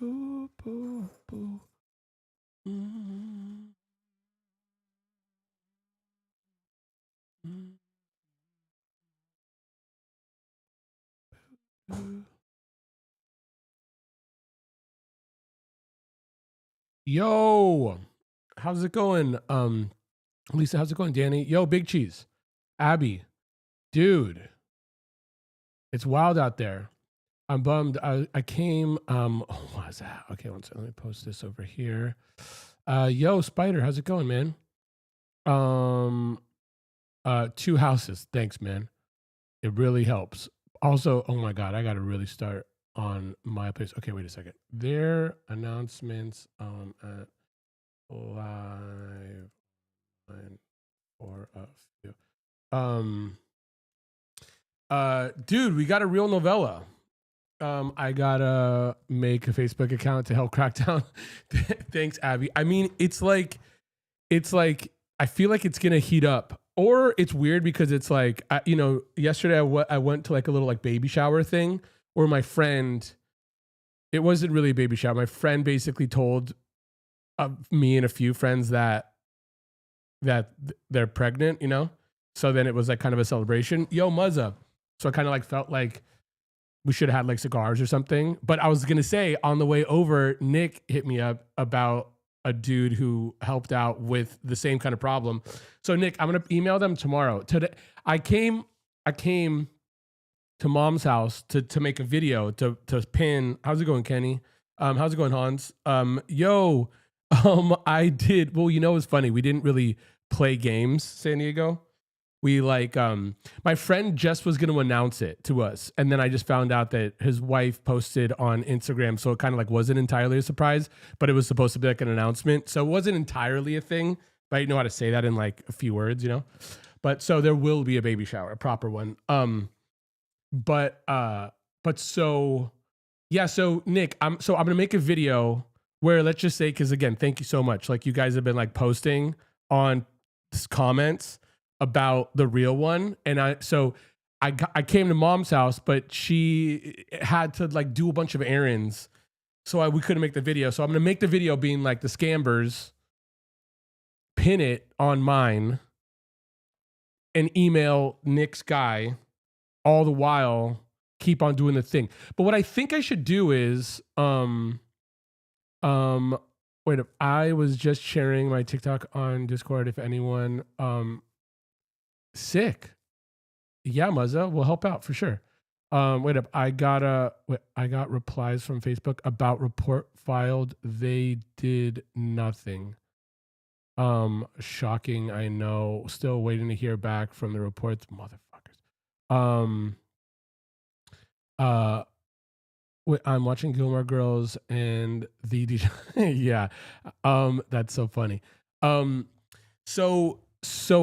boo, boo, boo. Mm, mm, boo. Yo, how's it going? Lisa, how's it going, Danny? Yo, Big Cheese, Abby, dude, it's wild out there. I'm bummed. I came. What is that? Okay, one second. Let me post this over here. Yo, Spider, how's it going, man? Um, two houses. Thanks, man. It really helps. Also, oh my god, I got to really start on my place. Okay, wait a second. Their announcements at live line for a few. Dude, we got a real novella. I gotta make a Facebook account to help crack down. Thanks, Abby. I mean, it's like I feel like it's gonna heat up, or it's weird because it's like yesterday I went to like a little like baby shower thing where my friend. It wasn't really a baby shower. My friend basically told me and a few friends that they're pregnant. So then it was like kind of a celebration. Yo, Muzza. So I kind of like felt like we should have had like cigars or something. But I was gonna say on the way over, Nick hit me up about a dude who helped out with the same kind of problem. So Nick, I'm gonna email them tomorrow. Today, I came to Mom's house to make a video to pin. How's it going, Kenny? How's it going, Hans? Yo, I did. Well, it's funny. We didn't really play games, San Diego. We like my friend just was going to announce it to us, and then I just found out that his wife posted on Instagram, so it kind of like wasn't entirely a surprise, but it was supposed to be like an announcement, so it wasn't entirely a thing. But I know how to say that in like a few words, But so there will be a baby shower, a proper one. But so yeah, so Nick, I'm gonna make a video where, let's just say, because again, thank you so much. Like, you guys have been like posting on comments about the real one, and I came to Mom's house, but she had to like do a bunch of errands, so we couldn't make the video. So I'm gonna make the video being like the Scambers, pin it on mine, and email Nick's guy, all the while keep on doing the thing. But what I think I should do is wait up. I was just sharing my TikTok on Discord. If anyone sick. Yeah, Muzza will help out for sure. Wait up. I got replies from Facebook about report filed. They did nothing. Shocking, I know. Still waiting to hear back from the reports, motherfuckers. I'm watching Gilmore Girls and the DJ. Yeah. That's so funny. So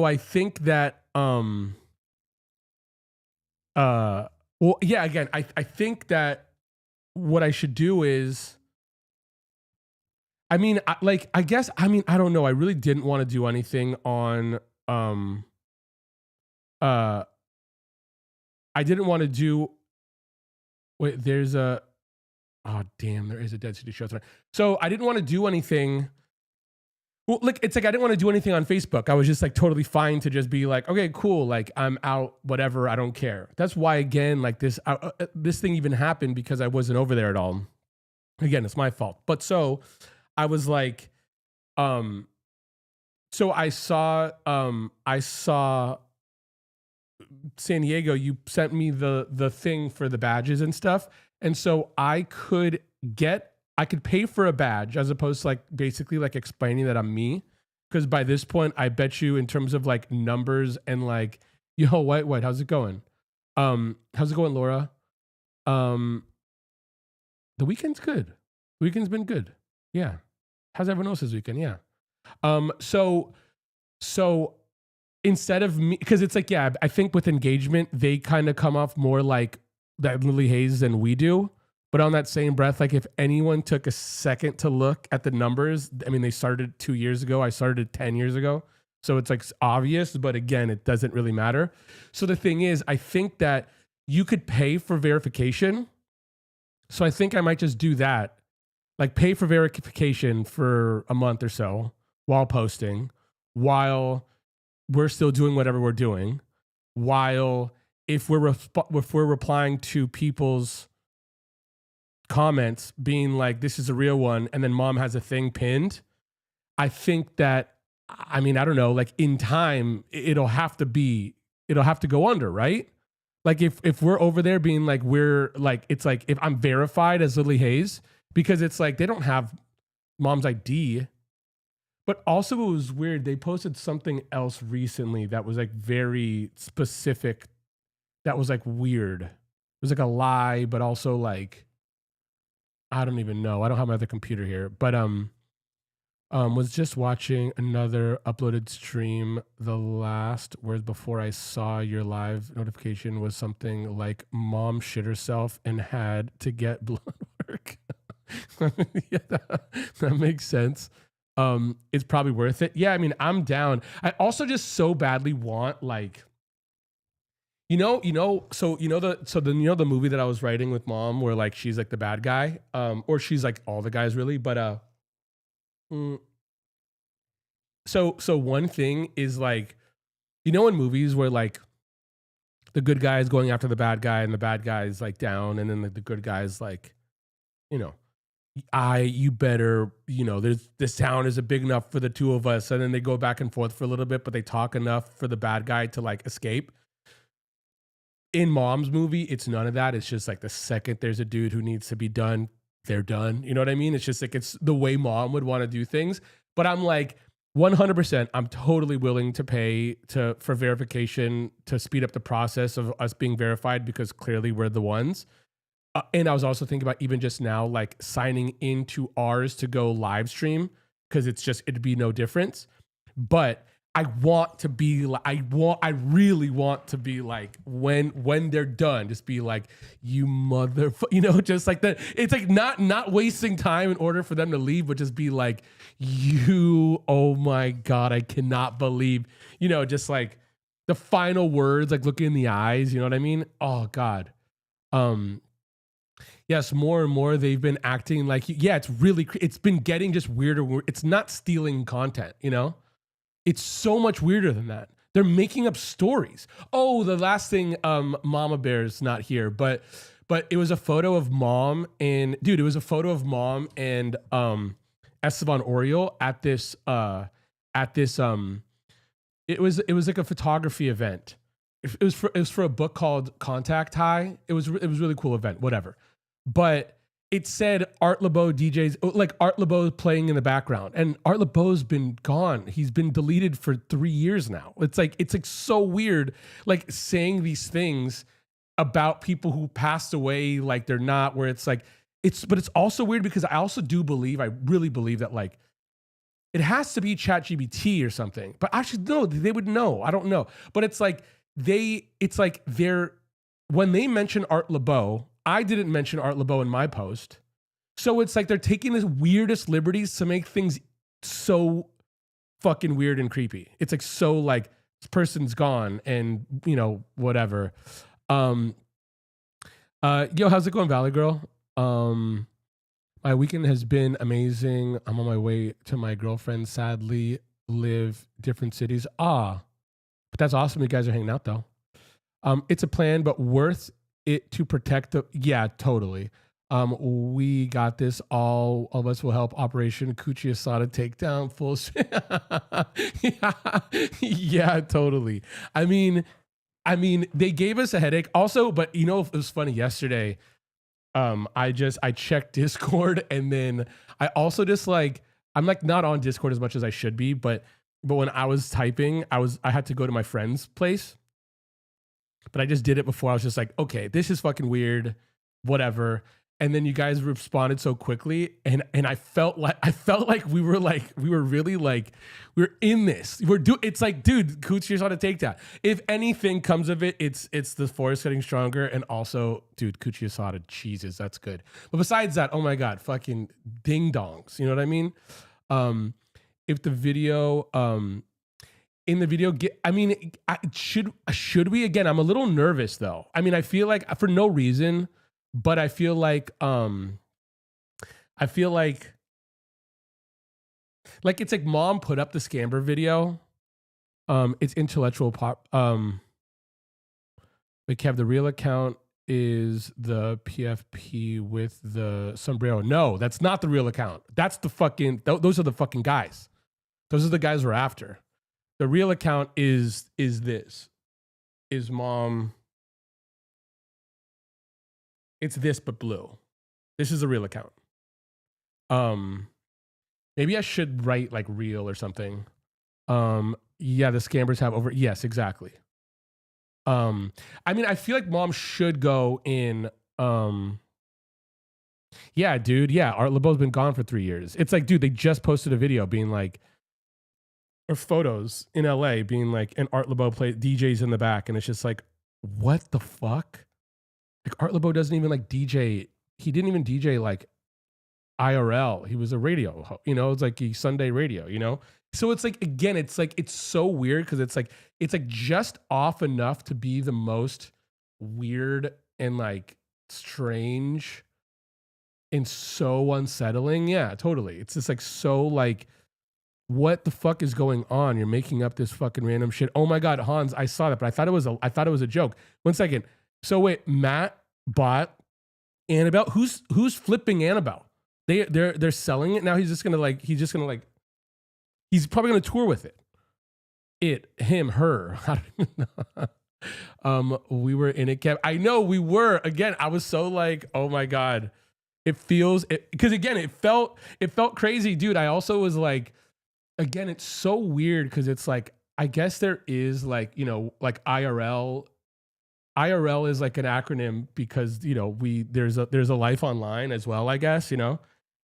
I think that well, yeah, again, I think that what I should do is, I mean, I guess, I mean, I don't know. I really didn't want to do anything on I didn't want to do. Wait, there's a. Oh damn! There is a Dead City show tonight. So I didn't want to do anything. Well, like, it's like I didn't want to do anything on Facebook. I was just like totally fine to just be like, okay, cool. Like, I'm out, whatever. I don't care. That's why, again, like this thing even happened because I wasn't over there at all. Again, it's my fault. But so I was like, so I saw San Diego. You sent me the thing for the badges and stuff, and so I could pay for a badge as opposed to like basically like explaining that I'm me. Because by this point, I bet you in terms of like numbers and like, yo, White, how's it going? How's it going, Laura? The weekend's good. The weekend's been good. Yeah. How's everyone else's weekend? Yeah. So instead of me, because it's like, yeah, I think with engagement, they kind of come off more like that Lily Hayes than we do. But on that same breath, like if anyone took a second to look at the numbers, I mean, they started 2 years ago. I started 10 years ago. So it's like obvious, but again, it doesn't really matter. So the thing is, I think that you could pay for verification. So I think I might just do that. like pay for verification for a month or so while posting, while we're still doing whatever we're doing, while if we're replying to people's comments being like, this is a real one, and then mom has a thing pinned, I think that, I mean, I don't know, like in time, it'll have to go under, right? Like if we're over there being like, we're like, it's like if I'm verified as Lily Hayes, because it's like they don't have mom's ID. But also it was weird. They posted something else recently that was like very specific. That was like weird. It was like a lie, but also like, I don't even know. I don't have my other computer here, but was just watching another uploaded stream. The last words before I saw your live notification was something like mom shit herself and had to get blood work. Yeah, that makes sense. It's probably worth it. Yeah, I mean, I'm down. I also just so badly want like, the movie that I was writing with mom where like she's like the bad guy, or she's like all the guys really, but so one thing is like, in movies where like the good guy is going after the bad guy and the bad guy is like down, and then like, the good guy is like, you better, this town isn't big enough for the two of us. And then they go back and forth for a little bit, but they talk enough for the bad guy to like escape. In mom's movie, it's none of that. It's just like the second there's a dude who needs to be done, they're done. You know what I mean? It's just like, it's the way mom would want to do things. But I'm like, 100%, I'm totally willing to pay for verification to speed up the process of us being verified, because clearly we're the ones. And I was also thinking about even just now, like signing into ours to go live stream, because it'd be no difference. But I want to be like, I really want to be like, when they're done, just be like, you motherfucker, just like that. It's like not wasting time in order for them to leave, but just be like, oh my God, I cannot believe, just like the final words, like looking in the eyes, you know what I mean? Oh God. Yes, more and more they've been acting like, it's been getting just weirder. It's not stealing content, It's so much weirder than that. They're making up stories. Oh, the last thing, Mama Bear's not here, but it was a photo of mom and Esteban Oriol at this it was like a photography event. It was for a book called Contact High. It was a really cool event, whatever. But it said Art Laboe DJs, like Art Laboe playing in the background. And Art Laboe's been gone. He's been deleted for 3 years now. It's like so weird, like saying these things about people who passed away like they're not, where it's like, but it's also weird because I really believe that like it has to be ChatGPT or something. But actually, no, they would know. I don't know. But it's like when they mention Art Laboe, I didn't mention Art Laboe in my post. So it's like they're taking the weirdest liberties to make things so fucking weird and creepy. It's like, so like this person's gone and, whatever. Yo, how's it going, Valley Girl? My weekend has been amazing. I'm on my way to my girlfriend, sadly live different cities. But that's awesome. You guys are hanging out though. It's a plan, but worth it to protect yeah, totally. We got this. All of us will help. Operation Coochie Asada takedown full. Yeah, totally. I mean, they gave us a headache also, but it was funny yesterday. I checked Discord, and then I also just like, I'm like not on Discord as much as I should be, but when I was typing, I had to go to my friend's place. But I just did it before. I was just like, okay, this is fucking weird, whatever. And then you guys responded so quickly, and I felt like we were really like, we're in this. It's like, dude, Coochie's on a takedown. If anything comes of it, it's the forest getting stronger, and also, dude, Coochie Asada, Jesus, that's good. But besides that, oh my God, fucking ding dongs. You know what I mean? If the video, in the video, should we, again, I'm a little nervous though. I mean, I feel like for no reason, but I feel like I feel like it's like mom put up the scammer video. It's intellectual pop. Like have the real account is the PFP with the sombrero. No, that's not the real account. That's the fucking. Those are the fucking guys. Those are the guys we're after. The real account is this. Is mom. It's this but blue. This is the real account. Maybe I should write like real or something. Yeah, the scammers have over. Yes, exactly. I mean, I feel like mom should go in. Yeah, dude. Yeah, Art LeBeau's been gone for 3 years. It's like, dude, they just posted a video being like, or photos in LA being like, and Art LeBeau play DJs in the back, and it's just like, what the fuck? Like Art LeBeau doesn't even like DJ. He didn't even DJ like IRL. He was a radio, it's like a Sunday radio, So it's like, again, it's like, it's so weird because it's like just off enough to be the most weird and like strange and so unsettling. Yeah, totally. It's just like, so like, what the fuck is going on? You're making up this fucking random shit. Oh my God, Hans, I saw that, but I thought it was a joke. 1 second. So wait, Matt bought Annabelle. Who's flipping Annabelle? They're selling it now. He's probably gonna tour with it. Him, her. I don't even know. We were in it, Kev. I know we were. Again, I was so like, oh my God. It feels it because again, it felt crazy, dude. I also was like, again, it's so weird because it's like, I guess there is like, like IRL. IRL is like an acronym because there's a life online as well, I guess,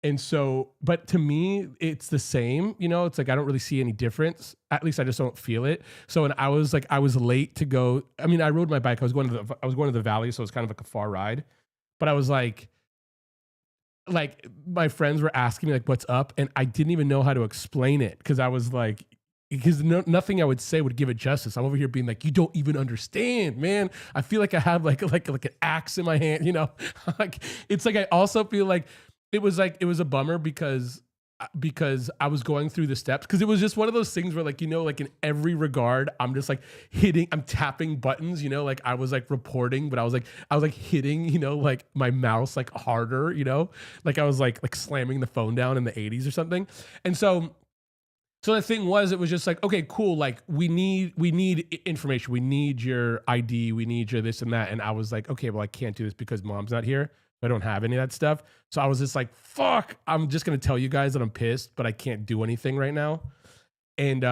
And so, but to me, it's the same, it's like, I don't really see any difference. At least I just don't feel it. So, and I was late to go. I mean, I rode my bike. I was going to the valley. So it's kind of like a far ride, but I was like my friends were asking me like, what's up? And I didn't even know how to explain it. Cause I was like, because nothing I would say would give it justice. I'm over here being like, you don't even understand, man. I feel like I have like an axe in my hand, like, it's like, I also feel like, it was a bummer because I was going through the steps because it was just one of those things where like, like in every regard, I'm just like I'm tapping buttons, like I was like reporting, but I was like hitting, like my mouse like harder, like I was like slamming the phone down in the 80s or something. And so the thing was, it was just like, okay, cool. Like we need information. We need your ID. We need your this and that. And I was like, okay, well, I can't do this because mom's not here. I don't have any of that stuff. So I was just like, fuck, I'm just going to tell you guys that I'm pissed, but I can't do anything right now. And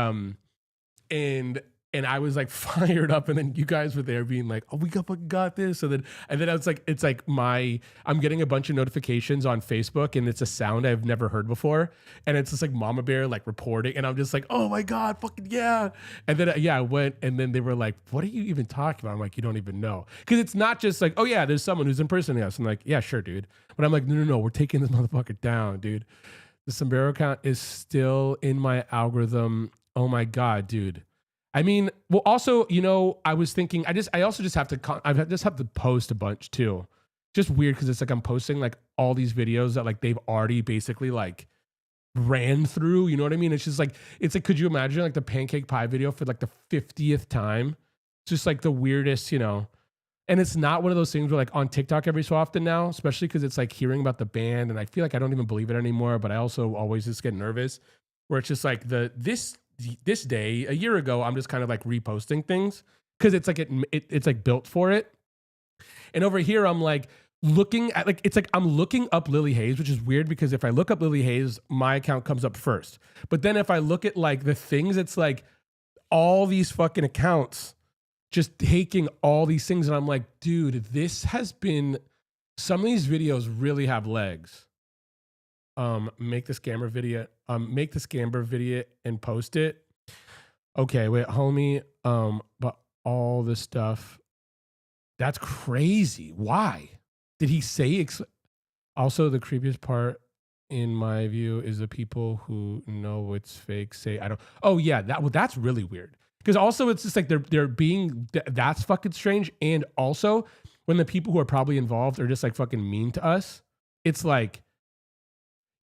I was like fired up, and then you guys were there being like, oh, we got this. And then I was like, it's like I'm getting a bunch of notifications on Facebook, and it's a sound I've never heard before. And it's just like Mama Bear like reporting, and I'm just like, oh my God, fucking yeah. And then I went, and then they were like, what are you even talking about? I'm like, you don't even know. Because it's not just like, oh yeah, there's someone who's impersonating us. I'm like, yeah, sure, dude. But I'm like, no, we're taking this motherfucker down, dude. The sombrero account is still in my algorithm. Oh my God, dude. I mean, well, also, I was thinking, I also just have to post a bunch too. Just weird because it's like I'm posting like all these videos that like they've already basically like ran through. You know what I mean? It's just like, could you imagine like the pancake pie video for like the 50th time? It's just like the weirdest, And it's not one of those things where like on TikTok every so often now, especially because it's like hearing about the band, and I feel like I don't even believe it anymore. But I also always just get nervous where it's just like this day a year ago, I'm just kind of like reposting things because it's like it's like built for it. And over here, I'm like looking at like, it's like I'm looking up Lily Hayes, which is weird because if I look up Lily Hayes, my account comes up first. But then if I look at like the things, it's like all these fucking accounts just taking all these things. And I'm like, dude, this has been, some of these videos really have legs. Make the scammer video and post it. Okay, wait, homie. But all this stuff, that's crazy. Why did he say? Also, the creepiest part, in my view, is the people who know it's fake say I don't. Oh yeah, that's really weird. Because also, it's just like they're being that's fucking strange. And also, when the people who are probably involved are just like fucking mean to us, it's like,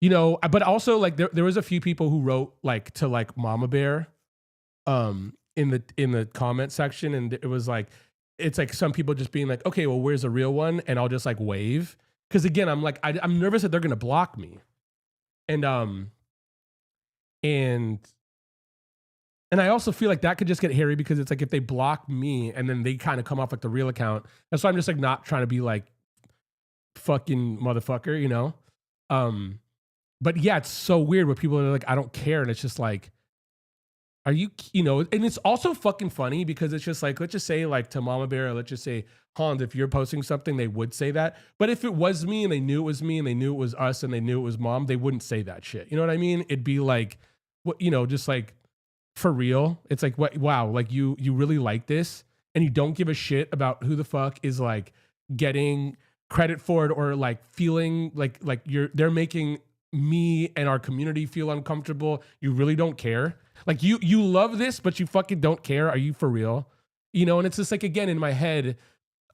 you know, but also like there was a few people who wrote like to like Mama Bear in the comment section, and it was like it's like some people just being like, okay, well, where's the real one? And I'll just like wave. Because again, I'm like, I'm nervous that they're gonna block me. And and and I also feel like that could just get hairy because it's like if they block me and then they kind of come off like the real account. That's why I'm just like not trying to be like fucking motherfucker, you know? But yeah, it's so weird where people are like, I don't care. And it's just like, are you, you know, and it's also fucking funny because it's just like, let's just say like to Mama Bear, or let's just say Hans, if you're posting something, they would say that. But if it was me and they knew it was me and they knew it was us and they knew it was mom, they wouldn't say that shit. You know what I mean? It'd be like, what, you know, just like for real. It's like, what, wow, like you really like this and you don't give a shit about who the fuck is like getting credit for it or like feeling like they're making me and our community feel uncomfortable. You really don't care. Like you love this, but you fucking don't care. Are you for real? You know, and it's just like, again, in my head,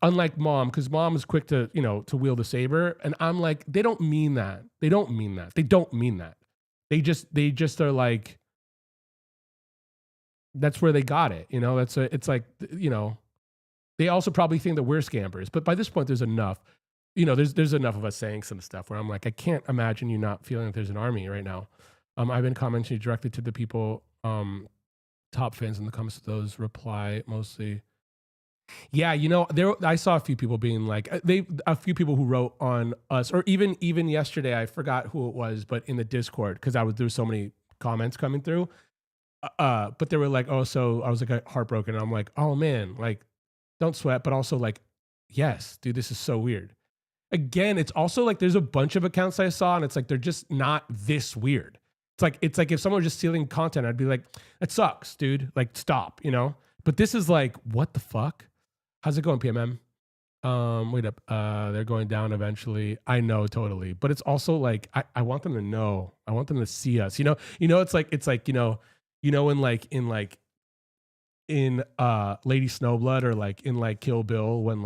unlike mom, because mom is quick to, you know, to wield a saber. And I'm like, they don't mean that. They don't mean that. They don't mean that. They just are like, that's where they got it. You know, it's like, you know, they also probably think that we're scammers. But by this point, there's enough, you know, there's enough of us saying some stuff where I'm like, I can't imagine you not feeling like there's an army right now. I've been commenting directly to the people, top fans in the comments. Those reply mostly. Yeah, you know, I saw a few people being like, a few people who wrote on us, or even yesterday, I forgot who it was, but in the Discord, because there was so many comments coming through. But they were like, oh, so I was like heartbroken. And I'm like, oh man, like, don't sweat, but also like, yes, dude, this is so weird. Again, it's also like there's a bunch of accounts I saw, and it's like they're just not this weird. It's like if someone was just stealing content, I'd be like, it sucks, dude. Like, stop, you know? But this is like, what the fuck? How's it going, PMM? Wait up. They're going down eventually. I know, totally. But it's also like I want them to know. I want them to see us. You know, it's like, in Lady Snowblood, or like in like Kill Bill, when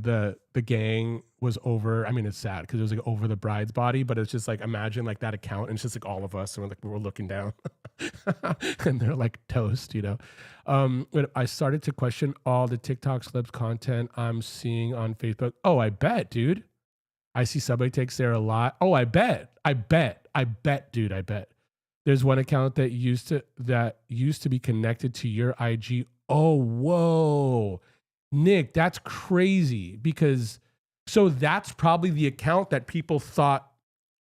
the gang was over. I mean, it's sad because it was like over the bride's body, but it's just like, imagine like that account, and it's just like all of us, and we're looking down, and they're like toast, you know. When I started to question all the TikTok clips content I'm seeing on Facebook. Oh, I bet, dude. I see Subway takes there a lot. Oh, I bet, dude. I bet. There's one account that used to be connected to your IG. Oh, whoa. Nick, that's crazy, because so that's probably the account that people thought,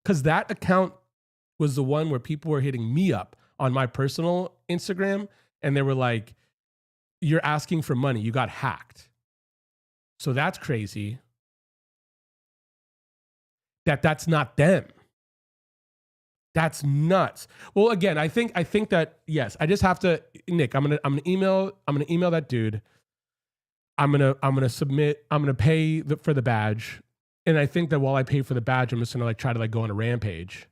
because that account was the one where people were hitting me up on my personal Instagram, and they were like, you're asking for money, you got hacked. So that's crazy that's not them. That's nuts. Well, again, I think that, yes, I just have to, Nick, I'm gonna email that dude. I'm gonna submit. I'm gonna pay for the badge, and I think that while I pay for the badge, I'm just gonna like try to like go on a rampage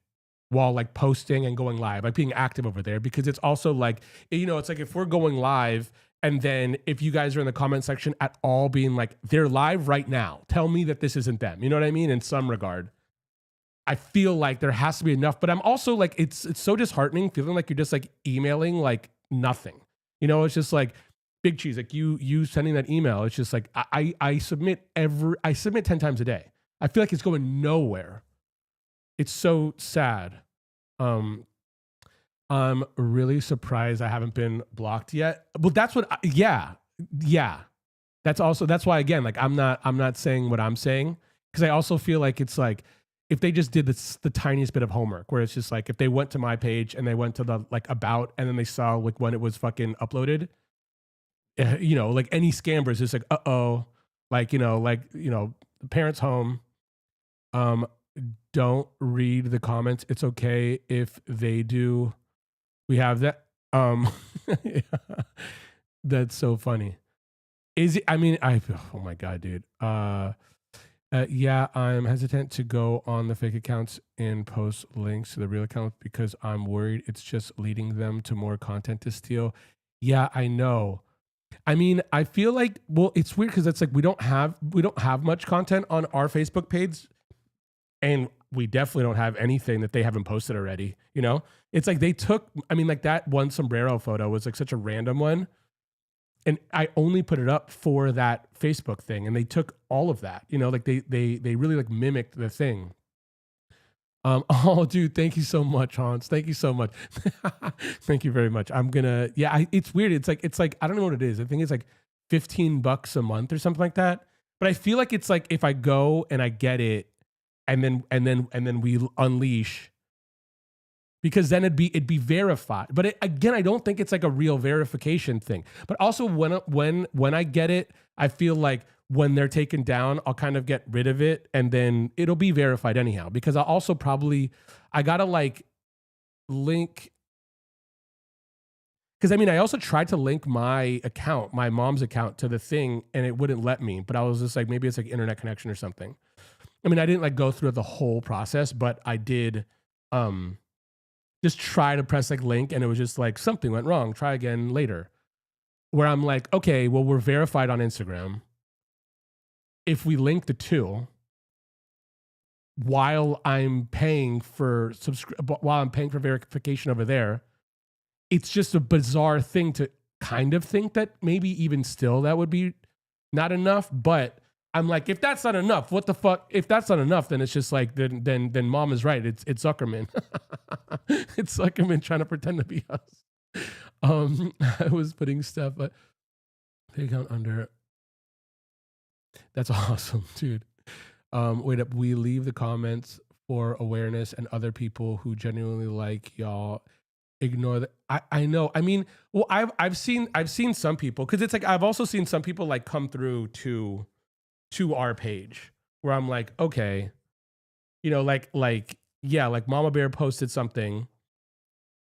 while like posting and going live, like being active over there, because it's also like, you know, it's like if we're going live, and then if you guys are in the comment section at all being like, they're live right now, tell me that this isn't them. You know what I mean? In some regard, I feel like there has to be enough, but I'm also like, it's so disheartening feeling like you're just like emailing like nothing. You know, it's just like, Big Cheese, like you sending that email, it's just like I submit 10 times a day. I feel like it's going nowhere. It's so sad. I'm really surprised I haven't been blocked yet. But that's what yeah. That's why, again, like I'm not saying what I'm saying, because I also feel like it's like if they just did the tiniest bit of homework, where it's just like if they went to my page and they went to the like about, and then they saw like when it was fucking uploaded, you know, like any scammers, it's like, like, you know, the parents home. Don't read the comments. It's okay if they do. We have that. That's so funny. Is it? I mean, oh my God, dude. Yeah, I'm hesitant to go on the fake accounts and post links to the real account because I'm worried it's just leading them to more content to steal. Yeah, I know. I mean, I feel like, well, it's weird because it's like we don't have much content on our Facebook page, And we definitely don't have anything that they haven't posted already, you know? It's like they took, I mean, like that one sombrero photo was like such a random one. And I only put it up for that Facebook thing. And they took all of that, you know, like they really like mimicked the thing. Oh, dude, thank you so much, Hans. Thank you so much. Thank you very much. I'm gonna, yeah, it's weird. It's like, I don't know what it is. I think it's like $15 a month or something like that. But I feel like it's like if I go and I get it, and then we unleash, because then it'd be verified. But again, I don't think it's like a real verification thing. But also when I get it, I feel like when they're taken down, I'll kind of get rid of it, and then it'll be verified anyhow. Because I'll also probably I gotta like link. Because I mean, I also tried to link my account, my mom's account, to the thing, and it wouldn't let me. But I was just like, maybe it's like internet connection or something. I mean, I didn't like go through the whole process, but I did just try to press like link, and it was just like something went wrong. Try again later. Where I'm like, okay, well, we're verified on Instagram. If we link the two while I'm paying for verification over there, it's just a bizarre thing to kind of think that maybe even still that would be not enough. But I'm like, if that's not enough, what the fuck? If that's not enough, then it's just like, then mom is right. It's Zuckerman. It's Zuckerman trying to pretend to be us. I was putting stuff, but pay count under. That's awesome, dude. Wait up. We leave the comments for awareness, and other people who genuinely like y'all ignore that. I know. I mean, well, I've seen some people, because it's like I've also seen some people like come through to our page where I'm like, okay, you know, like yeah, like Mama Bear posted something,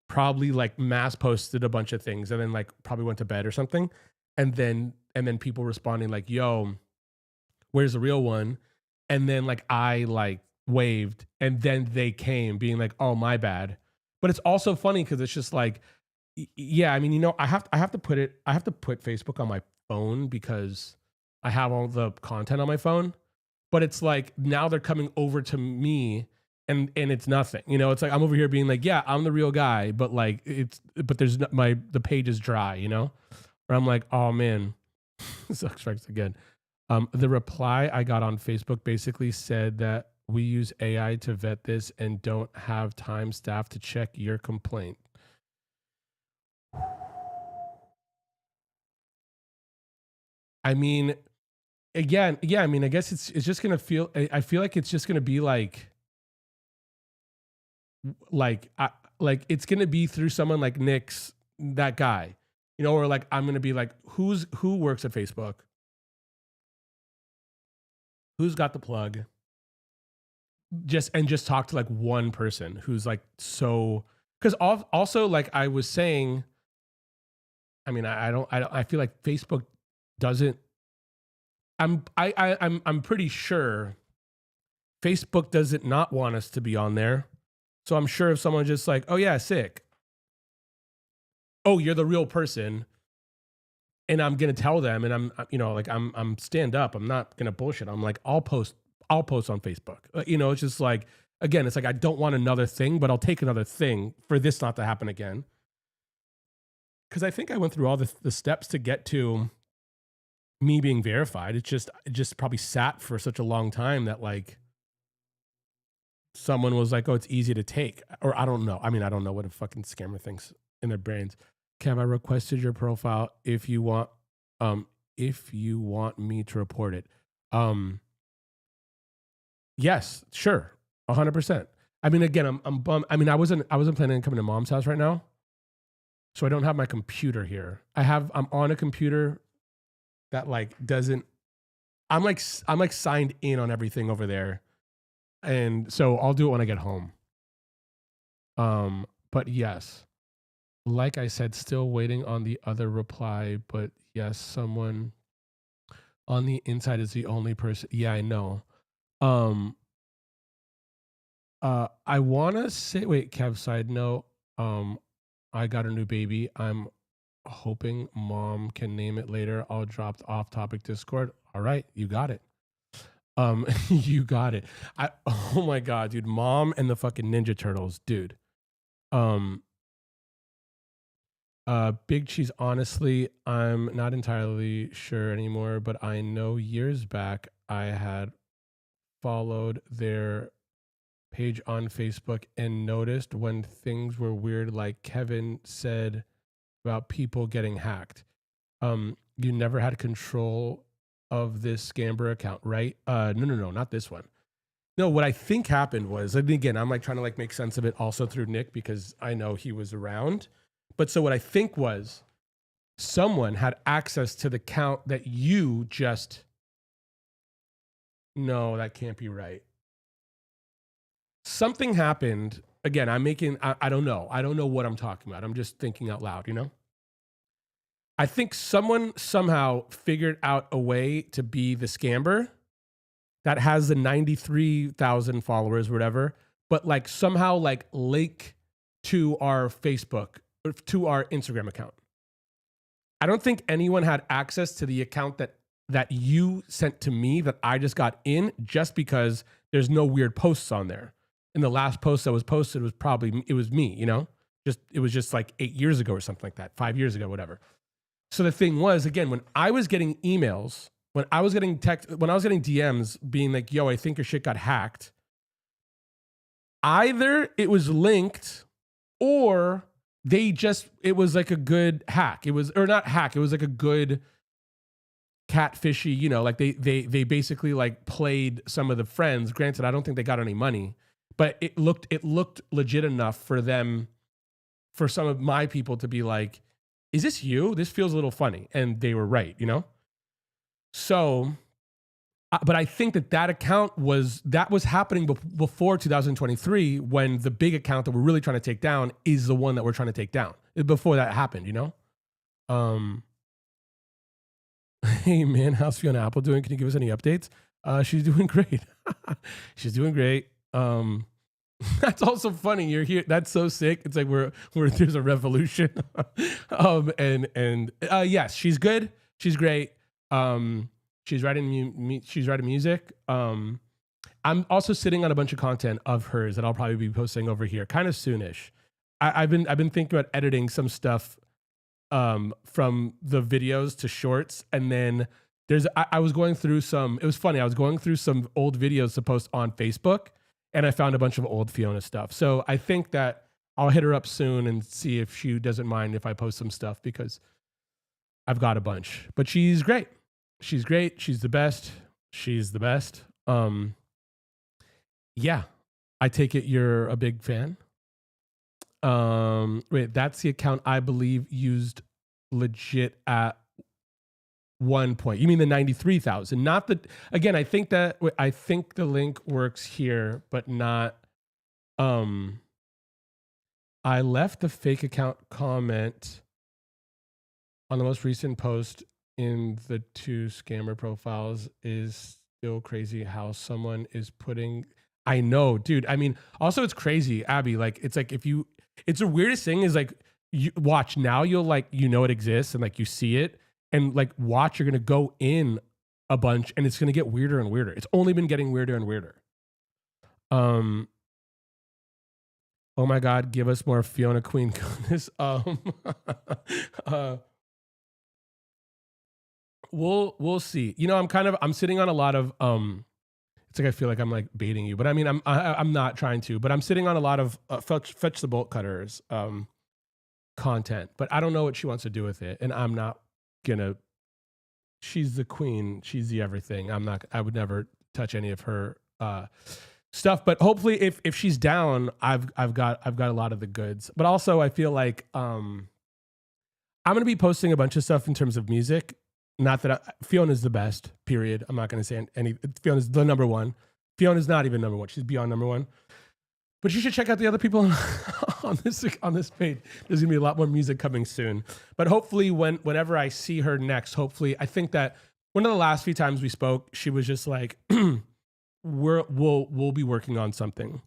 probably like mass posted a bunch of things, and then like probably went to bed or something, and then people responding like, yo, where's the real one? And then like I like waved, and then they came being like, oh, my bad. But it's also funny because it's just like, yeah, I mean, you know, I have to put Facebook on my phone because I have all the content on my phone. But it's like now they're coming over to me, and it's nothing. You know, it's like I'm over here being like, yeah, I'm the real guy, but like there's the page is dry, you know? Or I'm like, oh man, Zuck strikes again. The reply I got on Facebook basically said that we use AI to vet this and don't have time staff to check your complaint. I mean, again, yeah, I mean, I guess it's just gonna feel. I feel like it's just gonna be like like it's gonna be through someone like Nick's, that guy, you know, or like I'm gonna be like, who works at Facebook, who's got the plug, just talk to like one person who's like, so because also like I was saying, I mean, I feel like Facebook doesn't. I'm pretty sure Facebook doesn't not want us to be on there. So I'm sure if someone just like, oh yeah, sick. Oh, you're the real person. And I'm gonna tell them, and I'm, you know, like I'm stand up. I'm not gonna bullshit. I'm like, I'll post on Facebook. You know, it's just like, again, it's like I don't want another thing, but I'll take another thing for this not to happen again. Because I think I went through all the steps to get to me being verified. It just probably sat for such a long time that like someone was like, oh, it's easy to take. Or I don't know. I mean, I don't know what a fucking scammer thinks in their brains. Kev, I requested your profile if you want me to report it. Yes, sure. 100%. I mean, again, I'm bummed. I mean, I wasn't planning on coming to mom's house right now. So I don't have my computer here. I'm on a computer that like doesn't, I'm like signed in on everything over there. And so I'll do it when I get home. But yes, like I said, still waiting on the other reply, but yes, someone on the inside is the only person. Yeah, I know. I want to say, wait, Kev, side note, I got a new baby. I'm hoping mom can name it later. I'll drop the off topic Discord. All right, you got it. You got it. Oh my god, dude, Mom and the fucking Ninja Turtles, dude. Um, Big Cheese, honestly, I'm not entirely sure anymore, but I know years back I had followed their page on Facebook and noticed when things were weird, like Kevin said about people getting hacked. You never had control of this Scamber account, right? No, not this one. No, what I think happened was, and again, I'm like trying to like make sense of it also through Nick because I know he was around. But so what I think was someone had access to the account that you just, no, that can't be right. Something happened. Again, I don't know. I don't know what I'm talking about. I'm just thinking out loud, you know? I think someone somehow figured out a way to be the scammer that has the 93,000 followers, whatever, but like somehow like link to our Facebook or to our Instagram account. I don't think anyone had access to the account that you sent to me that I just got in just because there's no weird posts on there. And the last post that was posted was probably it was me, you know? Just it was just like 8 years ago or something like that, 5 years ago, whatever. So the thing was, again, when I was getting emails, when I was getting text, when I was getting DMs being like, yo, I think your shit got hacked, either it was linked or it was like a good hack. It was, or not hack, it was like a good catfishy, you know, like they basically like played some of the friends. Granted, I don't think they got any money, but it looked legit enough for them, for some of my people to be like, is this you? This feels a little funny. And they were right, you know? So, but I think that account was happening before 2023 when the big account that we're really trying to take down is the one that we're trying to take down. Before that happened, you know? Hey man, how's Fiona Apple doing? Can you give us any updates? She's doing great. She's doing great. That's also funny. You're here. That's so sick. It's like we're there's a revolution. Yes, she's good. She's great. She's writing music. I'm also sitting on a bunch of content of hers that I'll probably be posting over here kind of soonish. I've been thinking about editing some stuff from the videos to shorts, and then I was going through some. It was funny. I was going through some old videos to post on Facebook, and I found a bunch of old Fiona stuff. So I think that I'll hit her up soon and see if she doesn't mind if I post some stuff because I've got a bunch. But she's great. She's great. She's the best. She's the best. Yeah. I take it you're a big fan. Wait, that's the account I believe used legit at one point. You mean the 93,000, not the, again, I think the link works here, but not, I left the fake account comment on the most recent post in the 2 scammer profiles. Is still crazy how someone is putting, I know, dude. I mean, also it's crazy, Abby. Like, it's like it's the weirdest thing is like, you watch now, you'll like, you know, it exists and like you see it and like watch, you're going to go in a bunch and it's going to get weirder and weirder. It's only been getting weirder and weirder. Oh my God, give us more Fiona Queen goodness. We'll see. You know, I'm sitting on a lot of it's like I feel like I'm like baiting you, but I mean I'm not trying to, but I'm sitting on a lot of fetch the bolt cutters content, but I don't know what she wants to do with it, and I'm not gonna. She's the queen. She's the everything. I would never touch any of her stuff, but hopefully if she's down, I've got a lot of the goods. But also I feel like I'm gonna be posting a bunch of stuff in terms of music. Not that Fiona's the best, period. I'm not going to say any. Fiona's the number one. Fiona's not even number one. She's beyond number one. But you should check out the other people on this page. There's going to be a lot more music coming soon. But hopefully whenever I see her next, hopefully, I think that one of the last few times we spoke, she was just like, we'll be working on something.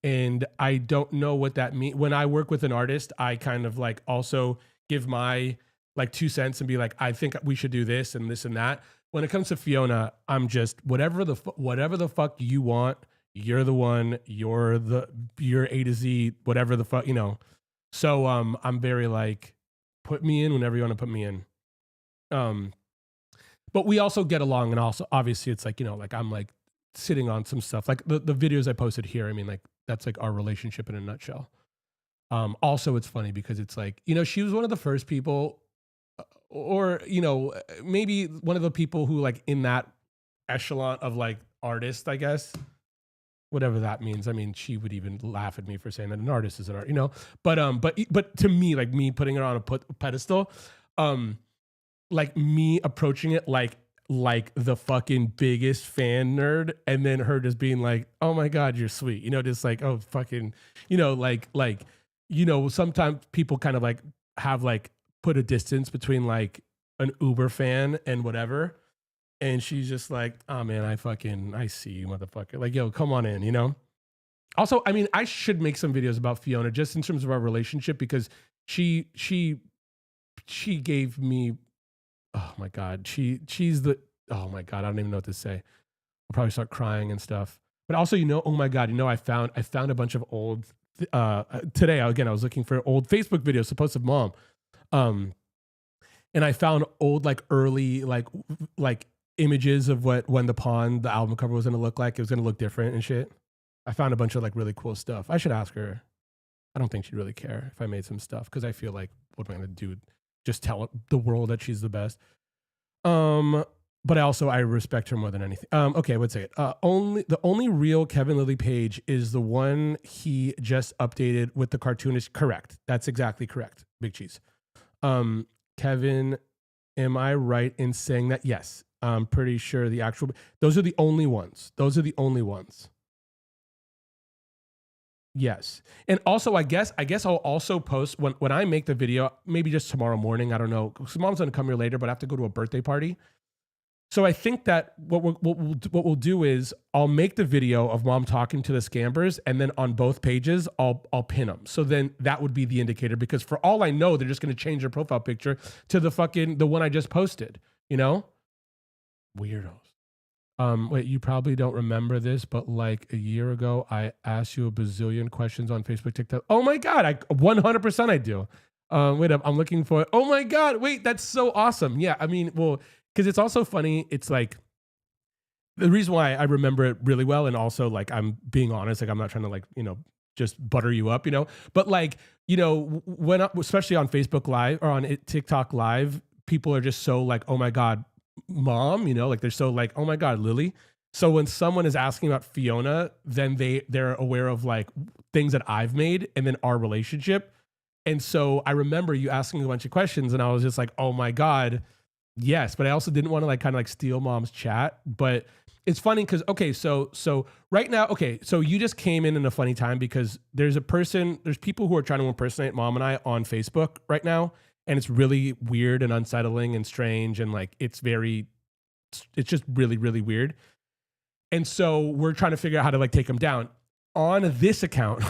And I don't know what that means. When I work with an artist, I kind of like also give my like 2 cents and be like, I think we should do this and this and that. when it comes to Fiona, I'm just whatever the fuck you want. You're the one. You're A to Z. Whatever the fuck, you know. So I'm very like, put me in whenever you want to put me in. But we also get along, and also obviously it's like, you know, like I'm like sitting on some stuff, like the videos I posted here. I mean, like that's like our relationship in a nutshell. Also, it's funny because it's like, you know, she was one of the first people, or you know, maybe one of the people who like in that echelon of like artist, I guess, whatever that means. I mean, she would even laugh at me for saying that an artist is an art, you know. But to me, like me putting her on a pedestal, like me approaching it like the fucking biggest fan nerd, and then her just being like, "Oh my god, you're sweet," you know, just like, "Oh fucking," you know, like you know, sometimes people kind of like have like put a distance between like an Uber fan and whatever. And she's just like, "Oh man, I see you, motherfucker. Like, yo, come on in," you know? Also, I mean, I should make some videos about Fiona just in terms of our relationship, because she gave me, oh my God, she's the, oh my God, I don't even know what to say. I'll probably start crying and stuff. But also, you know, oh my God, you know, I found a bunch of old, today, again, I was looking for old Facebook videos, supposed to mom. And I found old, like early, like images of what When the Pond, the album cover, was going to look like. It was going to look different and shit. I found a bunch of like really cool stuff. I should ask her. I don't think she'd really care if I made some stuff, because I feel like, what am I going to do? Just tell the world that she's the best. But I respect her more than anything. Okay, let's say it. The only real Kevin Lilly page is the one he just updated with the cartoonist. Correct. That's exactly correct. Big cheese. Kevin, am I right in saying that? Yes. I'm pretty sure those are the only ones. Yes. And also, I guess I'll also post when I make the video, maybe just tomorrow morning. I don't know. Mom's going to come here later, but I have to go to a birthday party. So I think that what we'll do is I'll make the video of mom talking to the scammers, and then on both pages I'll pin them. So then that would be the indicator, because for all I know, they're just going to change their profile picture to the one I just posted, you know? Weirdos. Wait, you probably don't remember this, but like a year ago, I asked you a bazillion questions on Facebook, TikTok. Oh my God, 100% I do. Wait up, I'm looking for it. Oh my God, wait, that's so awesome. Yeah, I mean, well, because it's also funny. It's like the reason why I remember it really well, and also like I'm being honest, like I'm not trying to like, you know, just butter you up, you know, but like, you know, especially on Facebook Live or on TikTok Live, people are just so like, "Oh my God, mom," you know, like they're so like, "Oh my God, Lily." So when someone is asking about Fiona, then they're aware of like things that I've made and then our relationship. And so I remember you asking a bunch of questions, and I was just like, "Oh my God, yes." But I also didn't want to like kind of like steal mom's chat. But it's funny because, okay, so right now, okay, so you just came in a funny time, because there's people who are trying to impersonate mom and I on Facebook right now. And it's really weird and unsettling and strange. And like, it's just really, really weird. And so we're trying to figure out how to like take them down. On this account,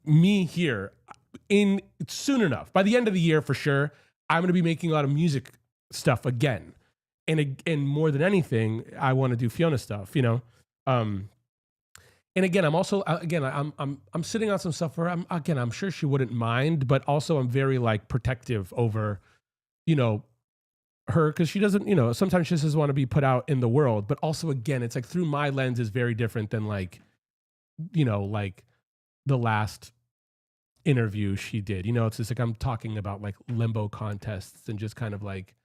me here, soon enough, by the end of the year for sure, I'm going to be making a lot of music stuff again. And more than anything, I want to do Fiona stuff, you know? And again, I'm also, I'm sitting on some stuff where I'm sure she wouldn't mind, but also I'm very like protective over, you know, her, because she doesn't, you know, sometimes she just doesn't want to be put out in the world. But also, again, it's like through my lens is very different than like, you know, like the last interview she did. You know, it's just like I'm talking about like limbo contests and just kind of like,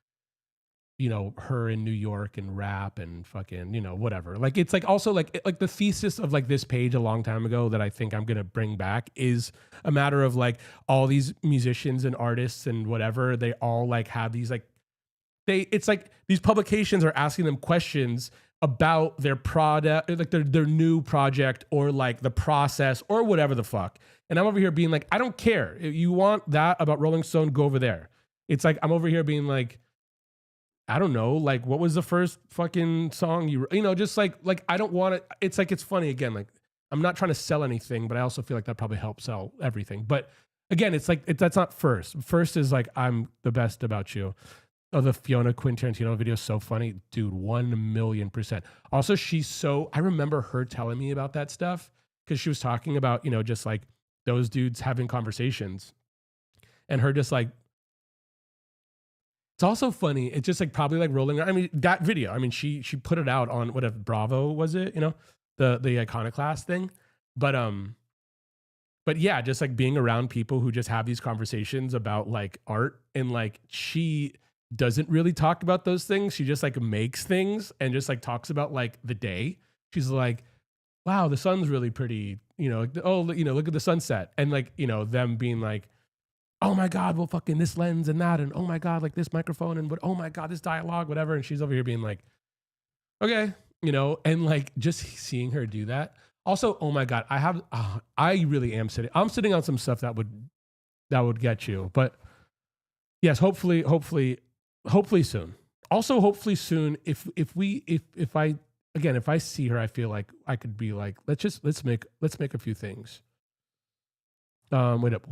you know, her in New York and rap and fucking, you know, whatever. Like, it's like also like the thesis of like this page a long time ago that I think I'm going to bring back is a matter of like all these musicians and artists and whatever, they all like have these like, it's like these publications are asking them questions about their product, like their new project or like the process or whatever the fuck. And I'm over here being like, I don't care. If you want that about Rolling Stone, go over there. It's like, I'm over here being like, I don't know, like what was the first fucking song you know, just like I don't want it. It's like, it's funny again, like I'm not trying to sell anything, but I also feel like that probably helps sell everything. But again, it's like that's not first. First is like, I'm the best about you. Oh, the Fiona Quentin Tarantino video is so funny, dude. 1,000,000%. Also, I remember her telling me about that stuff because she was talking about, just like those dudes having conversations, and her just like. It's also funny. It's just like probably like rolling. I mean, that video. I mean, she put it out on whatever Bravo was it? The Iconoclast thing, but yeah, just like being around people who just have these conversations about like art, and like she doesn't really talk about those things. She just like makes things and just like talks about like the day. She's like, wow, the sun's really pretty, look at the sunset. And like, them being like, oh my God, well, fucking this lens and that. And oh my God, like this microphone and what, oh my God, this dialogue, whatever. And she's over here being like, okay, and like just seeing her do that. Also, oh my God, I really am I'm sitting on some stuff that would get you. But yes, hopefully soon. Also, hopefully soon, if I see her, I feel like I could be like, let's make a few things. Wait up.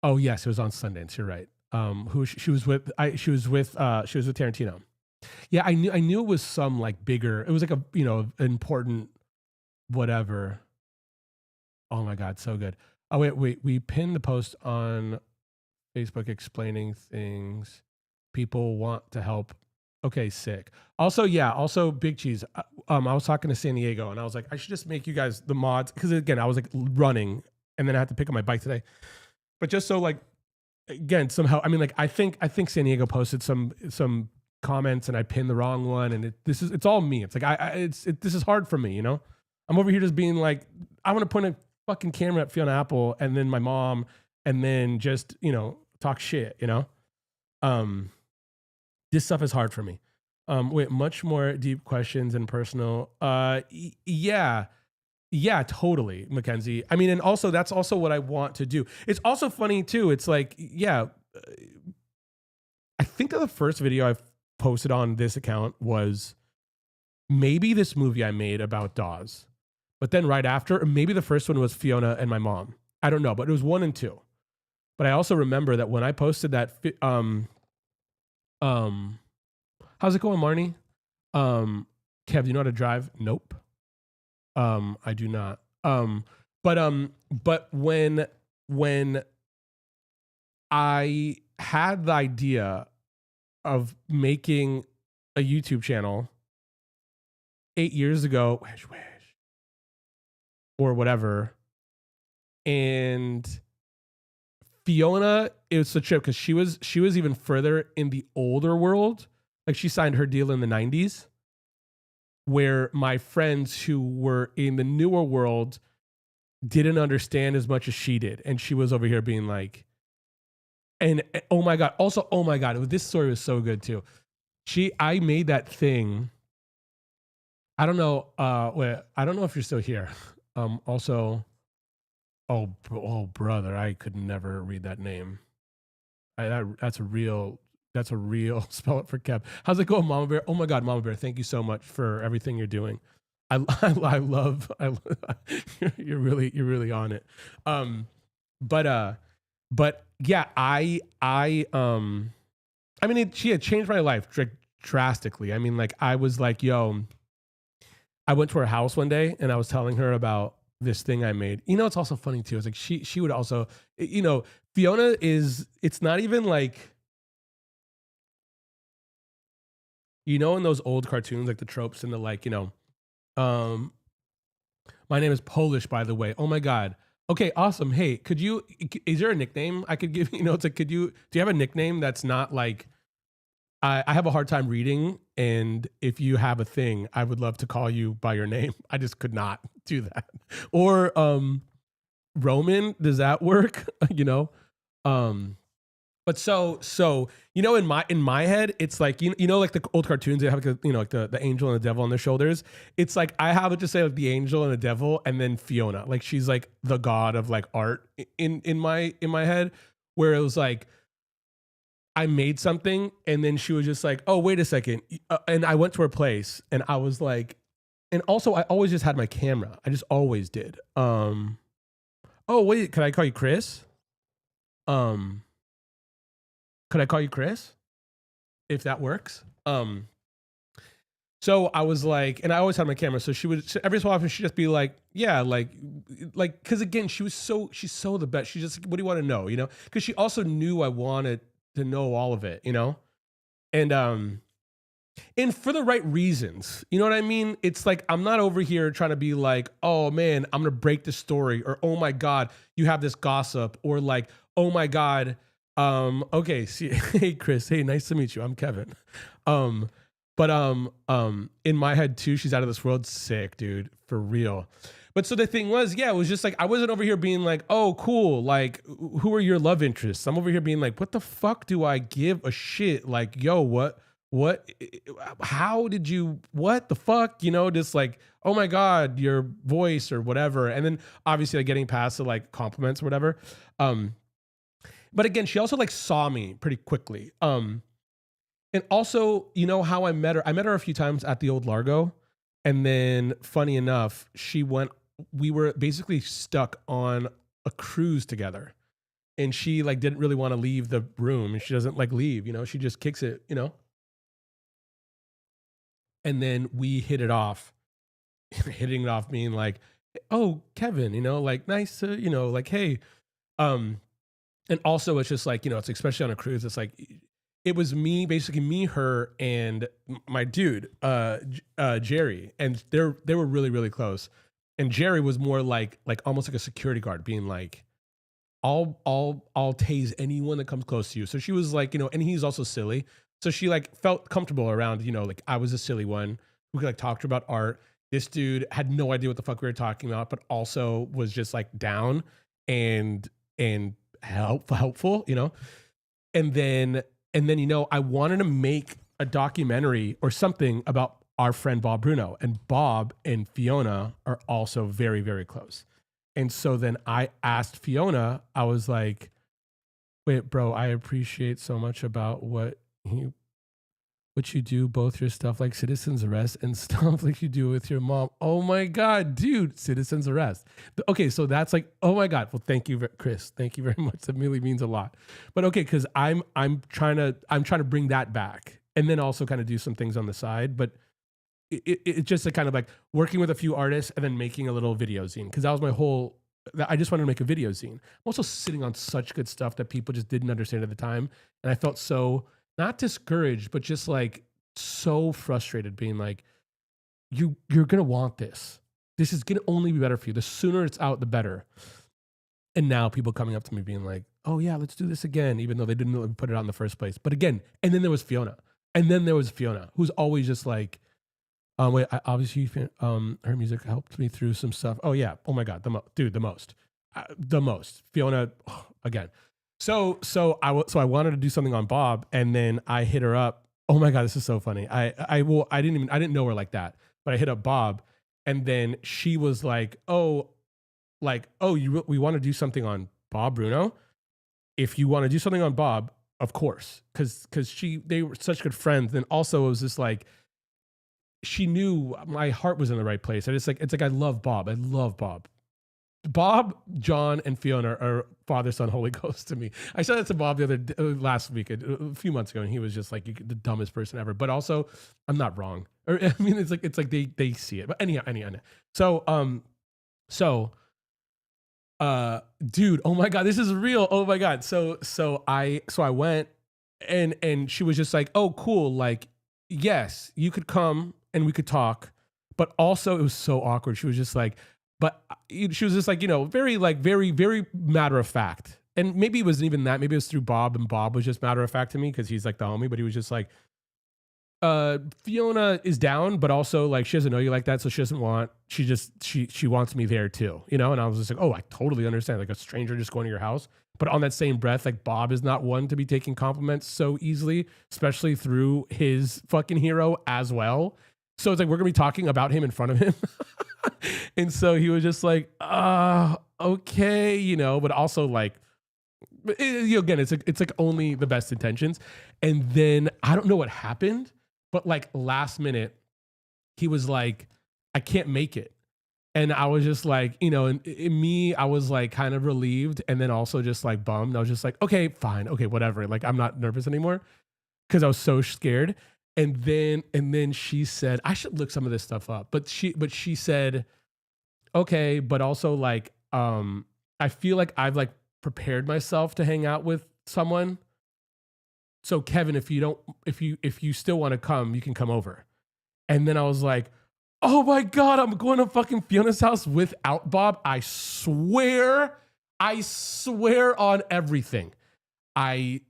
Oh yes, it was on Sundance. You're right. Who she was with? She was with Tarantino. Yeah, I knew it was some like bigger. It was like a important whatever. Oh my God, so good. Oh wait, we pinned the post on Facebook explaining things. People want to help. Okay, sick. Also, Big Cheese. I was talking to San Diego, and I was like, I should just make you guys the mods, because again, I was like running, and then I had to pick up my bike today. But just so like, again, somehow, I mean, like I think San Diego posted some comments, and I pinned the wrong one, and it's all me. It's like this is hard for me, I'm over here just being like, I want to point a fucking camera at Fiona Apple, and then my mom, and then just talk shit, This stuff is hard for me. Wait, much more deep questions and personal. Yeah, totally, Mackenzie. I mean, and also that's also what I want to do. It's also funny too. It's like, yeah, I think that the first video I posted on this account was maybe this movie I made about Dawes, but then right after, or maybe the first one was Fiona and my mom. I don't know, but it was 1 and 2. But I also remember that when I posted that, how's it going, Marnie? Kev, do you know how to drive? Nope. I do not. But when I had the idea of making a YouTube channel 8 years ago, or whatever, and Fiona, it was a trip because she was even further in the older world. Like she signed her deal in the 90s, where my friends who were in the newer world didn't understand as much as she did. And she was over here being like, and oh my God, also, oh my God, this story was so good too. I made that thing. I don't know. I don't know if you're still here. Also, oh brother, I could never read that name. That's a real spell it for Kev. How's it going, Mama Bear? Oh my God, Mama Bear, thank you so much for everything you're doing. I love you're really on it. But yeah, I mean, she had changed my life drastically. I mean, like I was like, yo, I went to her house one day and I was telling her about this thing I made. It's also funny too. It's like she would also, Fiona it's not even like, in those old cartoons, like the tropes and the like, my name is Polish, by the way. Oh my God. Okay, awesome. Hey, is there a nickname I could give? It's like, do you have a nickname that's not like, I have a hard time reading, and if you have a thing, I would love to call you by your name. I just could not do that. Or Roman, does that work? But so in my head, it's like like the old cartoons, they have like like the angel and the devil on their shoulders. It's like I have it to say like the angel and the devil, and then Fiona, like she's like the god of like art in my head, where it was like I made something, and then she was just like, oh, wait a second, and I went to her place, and I was like, and also I always just had my camera. I just always did. Oh wait, can I call you Chris? Um, could I call you Chris? If that works. So I was like, and I always had my camera. So she would every so often she'd just be like, yeah, because again, she's so the best. She's just like, what do you want to know? You know, because she also knew I wanted to know all of it, you know? And for the right reasons. You know what I mean? It's like I'm not over here trying to be like, oh man, I'm gonna break the story, or oh my God, you have this gossip, or like, oh my God, okay, see, hey Chris, hey, nice to meet you. I'm Kevin. Um, but in my head too, she's out of this world, sick, dude, for real. But so the thing was, yeah, it was just like I wasn't over here being like, oh, cool, like who are your love interests? I'm over here being like, what the fuck do I give a shit? Like, yo, what how did you what the fuck, you know, just like, oh my God, your voice or whatever. And then obviously like getting past the like compliments or whatever. But again, she also like saw me pretty quickly. And also, you know how I met her? I met her a few times at the old Largo. And then funny enough, we were basically stuck on a cruise together. And she like didn't really want to leave the room, and she doesn't like leave, you know, she just kicks it, you know. And then we hit it off, hitting it off, being like, oh, Kevin, you know, like nice to, you know, like, hey. Um, and also it's just like, you know, it's especially on a cruise, it's like it was me, basically me, her, and my dude, Jerry. And they were really, really close. And Jerry was more like almost like a security guard, being like, I'll tase anyone that comes close to you. So she was like, you know, and he's also silly. So she like felt comfortable around, you know, like I was a silly one who could like talk to her about art. This dude had no idea what the fuck we were talking about, but also was just like down and helpful, you know. And then you know, I wanted to make a documentary or something about our friend Bob Bruno, and Bob and Fiona are also very, very close. And so then I asked Fiona, I was like, wait, bro, I appreciate so much about what you do, both your stuff like Citizen's Arrest and stuff like you do with your mom. Oh my God, dude, Citizen's Arrest. Okay, so that's like, oh my God. Well, thank you, Chris. Thank you very much. That really means a lot. But okay, because I'm trying to bring that back, and then also kind of do some things on the side. But it's just a kind of like working with a few artists and then making a little video zine, because that was my whole. I just wanted to make a video zine. I'm also sitting on such good stuff that people just didn't understand at the time, and I felt so not discouraged, but just like so frustrated, being like, you're gonna want this. This is gonna only be better for you. The sooner it's out, the better. And now people coming up to me being like, oh yeah, let's do this again, even though they didn't really put it out in the first place. But again, and then there was Fiona. Who's always just like, wait, obviously, her music helped me through some stuff. Oh yeah, oh my God, the most. Fiona, again. So I wanted to do something on Bob, and then I hit her up. Oh my God, this is so funny. I didn't know her like that, but I hit up Bob, and then she was like, we want to do something on Bob Bruno. If you want to do something on Bob, of course, because they were such good friends. And also it was just like, she knew my heart was in the right place. It's like I love Bob. Bob, John, and Fiona are Father, Son, Holy Ghost to me. I said that to Bob last week, a few months ago, and he was just like the dumbest person ever. But also, I'm not wrong. Or I mean, it's like they see it. But anyhow. Dude, oh my God, this is real. Oh my God. So I went, and she was just like, oh, cool. Like, yes, you could come and we could talk. But also, it was so awkward. She was just like, she was just like, you know, very, very matter of fact. And maybe it wasn't even that. Maybe it was through Bob, and Bob was just matter of fact to me because he's like the homie. But he was just like, Fiona is down, but also like she doesn't know you like that, so she doesn't want. She wants me there too, you know. And I was just like, oh, I totally understand. Like a stranger just going to your house. But on that same breath, like Bob is not one to be taking compliments so easily, especially through his fucking hero as well. So it's like we're gonna be talking about him in front of him. And so he was just like, okay, you know, but also like, again, it's like only the best intentions. And then I don't know what happened, but like last minute, he was like, I can't make it. And I was just like, you know, and in me, I was like kind of relieved and then also just like bummed. I was just like, okay, fine, okay, whatever. Like I'm not nervous anymore because I was so scared. And then she said, I should look some of this stuff up. But she said, okay, but also like I feel like I've like prepared myself to hang out with someone. So Kevin, if you still want to come, you can come over. And then I was like, oh my God, I'm going to fucking Fiona's house without Bob. I swear on everything. I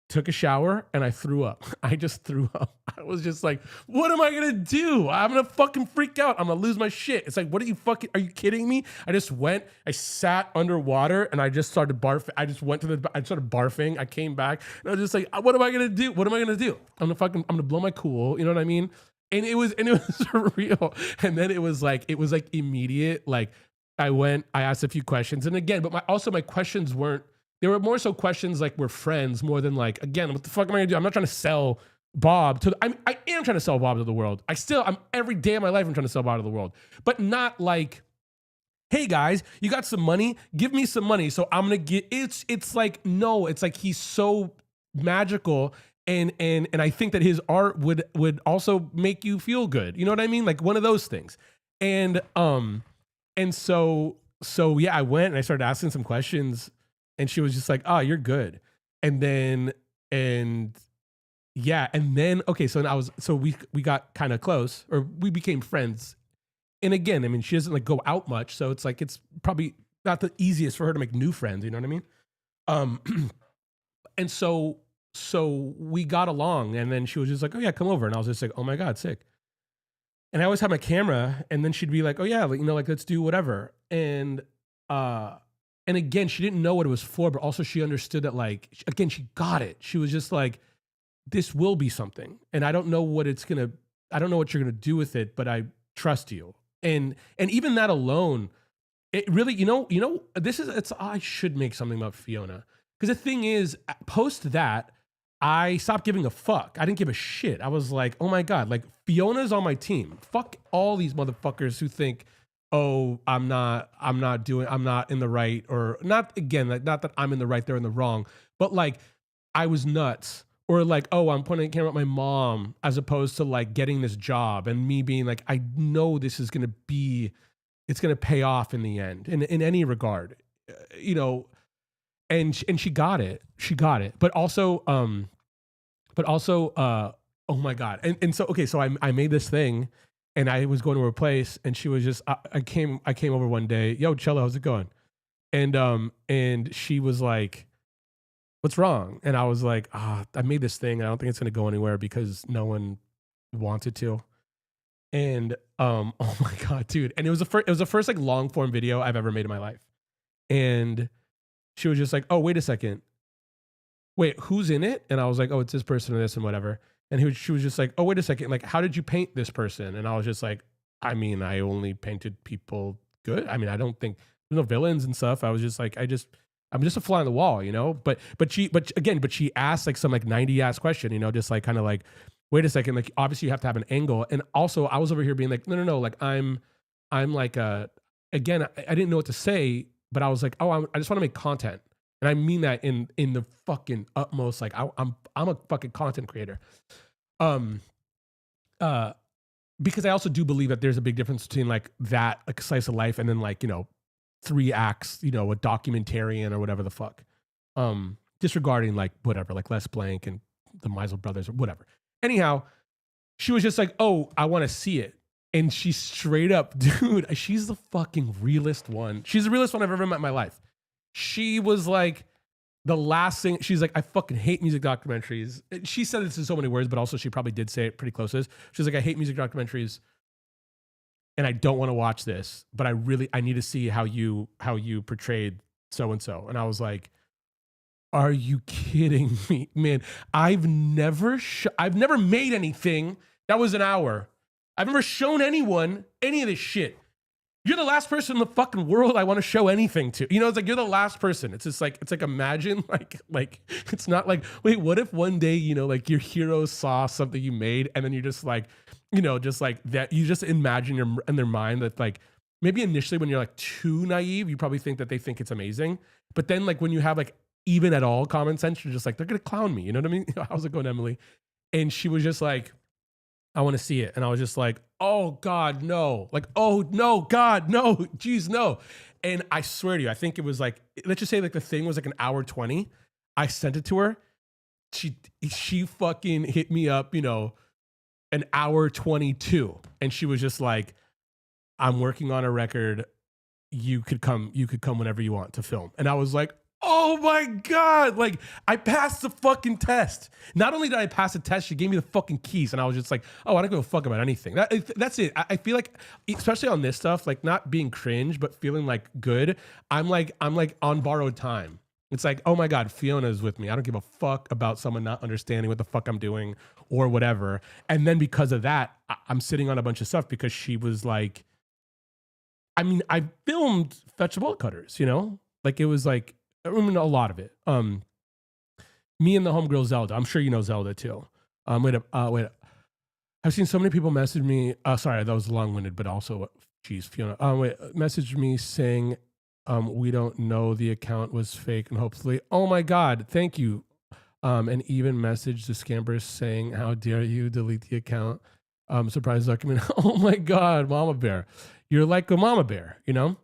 took a shower and I threw up. I just threw up. I was just like, what am I gonna do? I'm gonna fucking freak out. I'm gonna lose my shit. It's like, are you kidding me? I sat underwater and I just started barfing. I started barfing. I came back and I was just like, what am I gonna do? What am I gonna do? I'm gonna blow my cool. You know what I mean? And it was real. And then it was like immediate. Like I asked a few questions. And again, but my questions weren't, they were more so questions like we're friends more than like, again, what the fuck am I gonna do? I'm not trying to sell Bob to, I am trying to sell Bob to the world. I'm every day of my life, I'm trying to sell Bob to the world, but not like, hey guys, you got some money? Give me some money. So I'm gonna get, it's like, no, it's like he's so magical. And I think that his art would also make you feel good. You know what I mean? Like one of those things. And so yeah, I went and I started asking some questions and she was just like, oh, you're good. And then okay, so we got kind of close, or we became friends. And again, I mean, she doesn't like go out much, so it's like it's probably not the easiest for her to make new friends, you know what I mean? And so we got along, and then she was just like, oh yeah, come over. And I was just like, oh my God, sick. And I always had my camera, and then she'd be like, oh yeah, like, you know, like let's do whatever. And again, she didn't know what it was for, but also she understood that, like, again, she got it. She was just like, this will be something. And I don't know what you're gonna do with it, but I trust you. And even that alone, it really, I should make something about Fiona. Because the thing is, post that, I stopped giving a fuck. I didn't give a shit. I was like, oh my God, like Fiona's on my team. Fuck all these motherfuckers who think, oh, I'm not in the right, or not, again, like not that I'm in the right, they're in the wrong, but like I was nuts, or like, oh, I'm pointing a camera at my mom, as opposed to like getting this job and me being like, I know this is gonna pay off in the end, in any regard, you know. And she got it. But also, oh my God. And so, okay, so I made this thing, and I was going to her place, and she was just, I came over one day, yo, Cello, how's it going? And she was like, what's wrong? And I was like, I made this thing. I don't think it's going to go anywhere because no one wanted to. And, oh my God, dude. And it was the first like long form video I've ever made in my life. And she was just like, oh, wait a second. Wait, who's in it? And I was like, oh, it's this person and this and whatever. And she was just like, oh, wait a second. Like, how did you paint this person? And I was just like, I mean, I only painted people good. I mean, I don't think there's no villains and stuff. I was just like, I'm just a fly on the wall, you know? But she asked like some like 90 ass question, you know, just like kind of like, wait a second. Like, obviously you have to have an angle. And also I was over here being like, no. Like I'm like, again, I didn't know what to say, but I was like, oh, I just want to make content. And I mean that in the fucking utmost, like I'm a fucking content creator. Because I also do believe that there's a big difference between like that, like slice of life, and then like, you know, 3 acts, you know, a documentarian or whatever the fuck. Disregarding like whatever, like Les Blank and the Meisel brothers or whatever. Anyhow, she was just like, oh, I want to see it. And she straight up, dude, she's the fucking realest one. She's the realest one I've ever met in my life. She was like, the last thing, she's like, I fucking hate music documentaries. She said this in so many words, but also she probably did say it pretty close to this. She's like, I hate music documentaries and I don't want to watch this, but I need to see how you portrayed so-and-so. And I was like, are you kidding me? Man, I've never made anything that was an hour. I've never shown anyone any of this shit. You're the last person in the fucking world I want to show anything to. You know, it's like, you're the last person. It's just like, it's like, imagine like, it's not like, wait, what if one day, you know, like your hero saw something you made and then you're just like, you know, just like that, you just imagine in their mind that like maybe initially when you're like too naive, you probably think that they think it's amazing. But then like when you have like even at all common sense, you're just like, they're gonna clown me. You know what I mean? How's it going, Emily? And she was just like, I want to see it. And I was just like, oh God, no. Like, oh no, God, no, geez, no. And I swear to you, I think it was like, let's just say like the thing was like an hour 20. I sent it to her. She fucking hit me up, you know, an hour 22. And she was just like, I'm working on a record. You could come whenever you want to film. And I was like, oh my God. Like, I passed the fucking test. Not only did I pass the test, she gave me the fucking keys. And I was just like, oh, I don't give a fuck about anything. That's it. I feel like, especially on this stuff, like not being cringe, but feeling like good. I'm like on borrowed time. It's like, oh my God, Fiona's with me. I don't give a fuck about someone not understanding what the fuck I'm doing or whatever. And then because of that, I'm sitting on a bunch of stuff because she was like, I mean, I filmed Fetch the Bullet Cutters, you know? Like it was like, I mean, a lot of it. Me and the homegirl Zelda. I'm sure you know Zelda too. Wait. I've seen so many people message me. Sorry, that was long-winded, but also, geez, Fiona. Message me saying, we don't know the account was fake and hopefully, oh my God, thank you. And even messaged the scammers saying, how dare you delete the account? Surprise document. Oh my God, Mama Bear. You're like a mama bear, you know?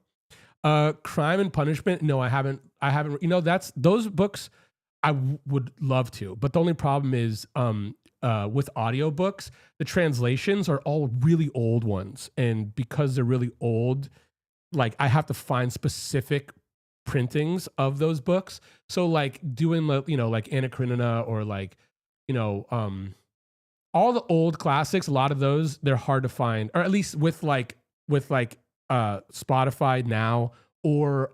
Crime and Punishment. No, I haven't, you know, those books I would love to, but the only problem is, with audiobooks, the translations are all really old ones. And because they're really old, like I have to find specific printings of those books. So like doing, you know, like Anna Karenina or like, you know, all the old classics, a lot of those, they're hard to find, or at least with Spotify now or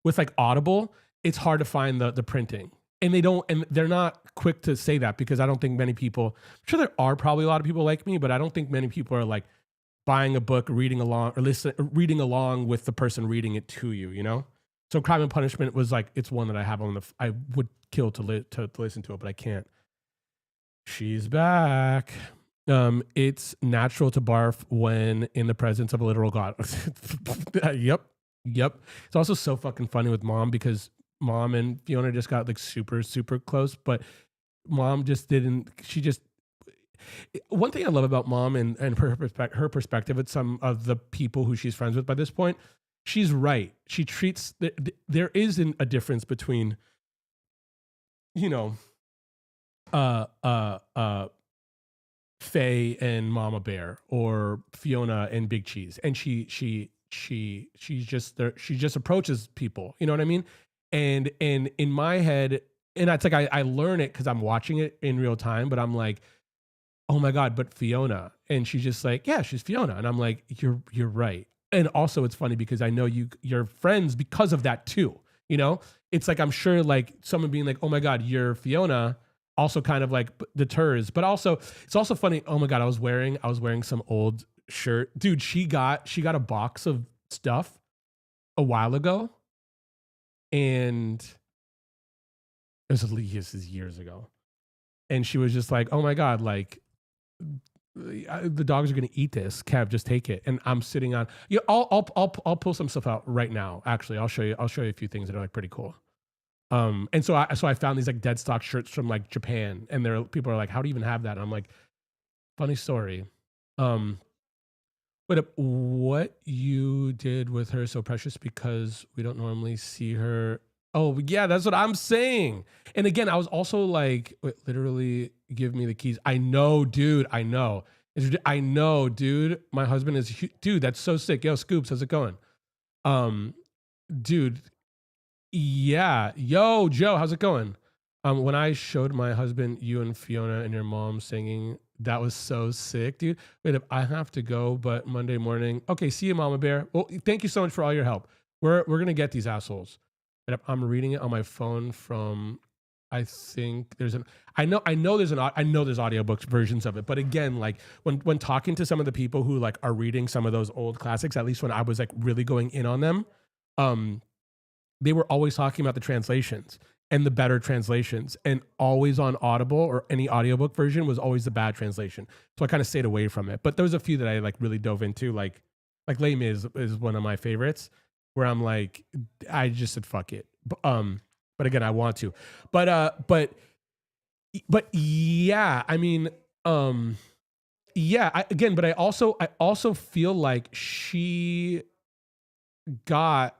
with like Audible, it's hard to find the printing. And they're not quick to say that because I don't think many people, I'm sure there are probably a lot of people like me, but I don't think many people are like buying a book, reading along reading along with the person reading it to you, you know? So Crime and Punishment was like, it's one that I have I would kill to listen to it, but I can't. She's back. It's natural to barf when in the presence of a literal god. Yep. It's also so fucking funny with Mom because Mom and Fiona just got like super, super close, but Mom just didn't. One thing I love about Mom and her perspective with some of the people who she's friends with by this point, she's right. She treats there is a difference between, you know, Faye and Mama Bear or Fiona and Big Cheese, and she just approaches people. You know what I mean? And in my head, and it's like I learn it because I'm watching it in real time, but I'm like, oh my God, but Fiona, and she's just like, yeah, she's Fiona, and I'm like, you're right. And also, it's funny because I know you're friends because of that too. You know, it's like I'm sure like someone being like, oh my God, you're Fiona. Also kind of like deters, but also it's also funny. Oh my God, I was wearing some old shirt. Dude, she got a box of stuff a while ago. And this is years ago. And she was just like, oh my God, like the dogs are going to eat this. Kev, just take it. And I'm sitting on, yeah, I'll pull some stuff out right now. Actually, I'll show you a few things that are like pretty cool. And so I found these like dead stock shirts from like Japan, and people are like, how do you even have that? And I'm like, funny story. But what you did with her is so precious because we don't normally see her. Oh yeah, that's what I'm saying. And again, I was also like, wait, literally give me the keys. I know, dude. I know, dude. My husband is, dude. That's so sick. Yo, Scoops, how's it going? Dude. Yeah. Yo, Joe, how's it going? When I showed my husband you and Fiona and your mom singing, that was so sick, dude. Wait, I have to go, but Monday morning. Okay, see you, Mama Bear. Well, thank you so much for all your help. We're gonna get these assholes. I'm reading it on my phone from. I think I know there's audiobooks versions of it, but again, like when talking to some of the people who like are reading some of those old classics, at least when I was like really going in on them, they were always talking about the translations and the better translations, and always on Audible or any audiobook version was always the bad translation. So I kind of stayed away from it. But there was a few that I like really dove into, like Like Les Mis is one of my favorites, where I'm like, I just said fuck it. But again, I want to. But yeah, I mean, yeah, but I also feel like got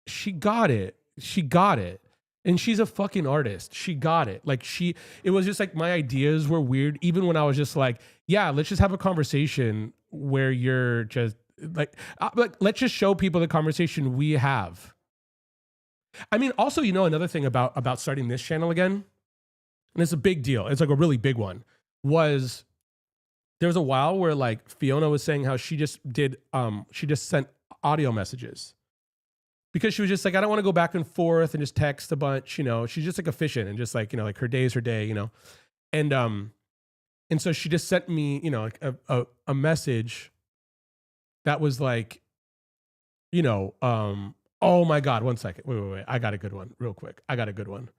she got it. She got it. And she's a fucking artist. She got it. Like it was just like my ideas were weird. Even when I was just like, yeah, let's just have a conversation where you're just like let's just show people the conversation we have. I mean, also, another thing about starting this channel again, and it's a big deal. It's like a really big one. Was there was a while where like Fiona was saying how she just sent audio messages. Because she was just like, I don't want to go back and forth and just text a bunch, She's just like efficient and just like, like her day is her day, And so she just sent me, like a message that was like, oh my God, 1 second. Wait. I got a good one real quick. I got a good one.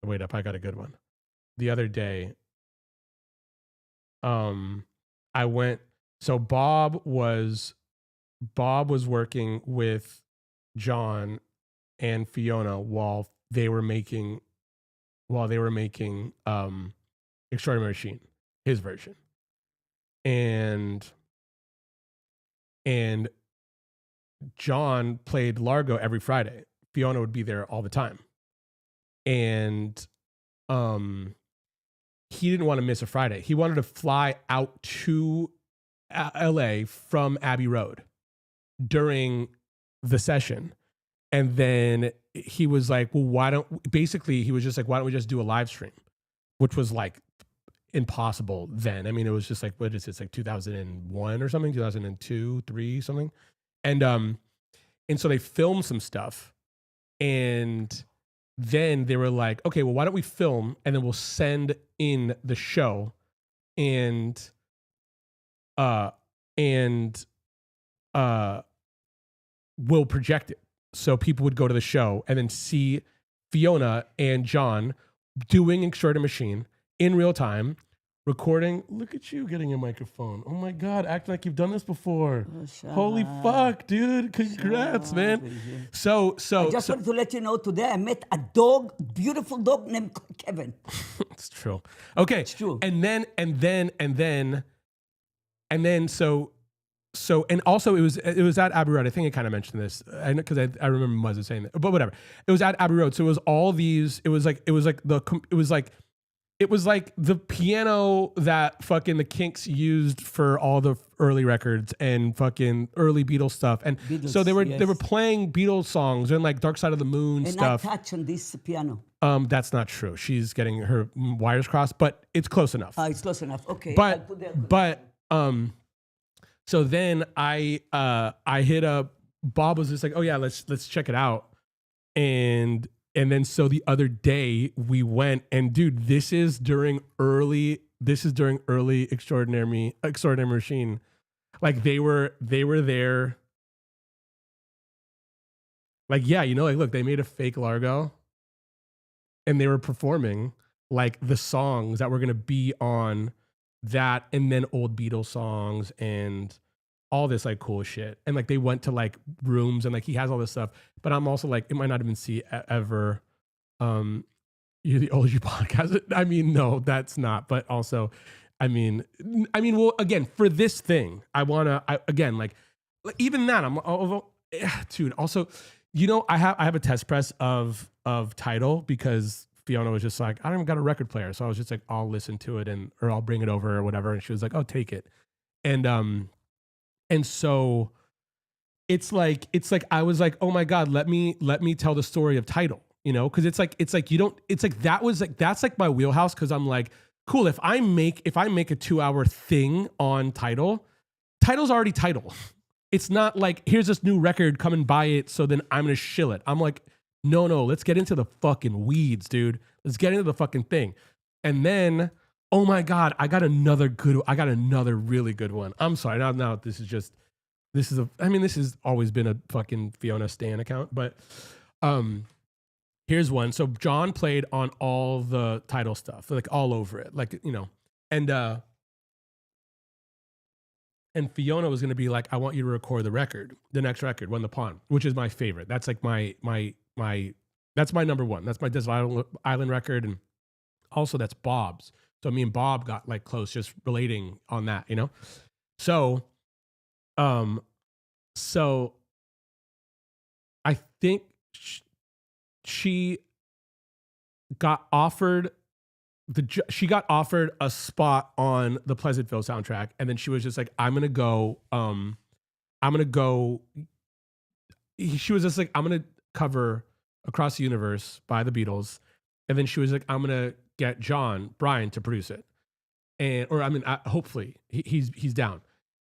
Wait up. I got a good one. The other day, I went, so Bob was working with John and Fiona while they were making Extraordinary Machine, his version. And John played Largo every Friday. Fiona would be there all the time. And he didn't want to miss a Friday. He wanted to fly out to LA from Abbey Road during the session. And then he was like, well, he was just like, why don't we just do a live stream? Which was like impossible then. I mean, it was just like, what is it? It's like 2001 or something, 2002, 3, something. And so they filmed some stuff, and then they were like, okay, well, why don't we film and then we'll send in the show and we'll project it. So people would go to the show and then see Fiona and John doing Extraordinary Machine in real time, recording. Look at you getting a microphone. Oh my God, acting like you've done this before. Holy fuck, dude. Congrats, man. So I just wanted to let you know today I met a dog, beautiful dog named Kevin. It's true. Okay. It's true. And then and also it was at Abbey Road. I think I kind of mentioned this because I remember Muzz saying that, but whatever. It was at Abbey Road. So it was all these, it was like the piano that fucking the Kinks used for all the early records and fucking early Beatles stuff. And Beatles, so they were playing Beatles songs and like Dark Side of the Moon and stuff. I touch on this piano. That's not true. She's getting her wires crossed, but it's close enough. It's close enough. Okay. So then I hit up, Bob was just like, oh yeah, let's check it out. And then so the other day we went, and dude, this is during early Extraordinary Machine. Like they were there. Like, yeah, like look, they made a fake Largo and they were performing like the songs that were going to be on that, and then old Beatles songs and all this like cool shit. And like they went to like rooms and like he has all this stuff, but I'm also like, it might not even see ever you're the OG podcast. I mean, no, that's not, but also I mean well, again, for this thing again, like even that dude, also, I have a test press of Tidal because Fiona was just like, I don't even got a record player. So I was just like, I'll listen to it or I'll bring it over or whatever. And she was like, oh, take it. And so it's like I was like, oh my God, let me tell the story of Tidal, because it's like that's like my wheelhouse, because I'm like, cool, if I make a 2-hour thing on Tidal's already Tidal. It's not like, here's this new record, come and buy it, so then I'm gonna shill it. I'm like, no, let's get into the fucking weeds, dude. Let's get into the fucking thing. And then, oh my God, I got another really good one. I'm sorry. Now this has always been a fucking Fiona Stan account, but here's one. So John played on all the Tidal stuff, like all over it, like, and and Fiona was going to be like, I want you to record the next record, When the Pawn, which is my favorite. That's like that's my number one. That's my Desert Island record. And also that's Bob's. So me and Bob got like close just relating on that, you know? So, so I think she got offered she got offered a spot on the Pleasantville soundtrack, and then she was just like, I'm gonna go, she was just like, I'm gonna cover Across the Universe by the Beatles, and then she was like, I'm gonna get Brian to produce it, and or I mean, hopefully he's down.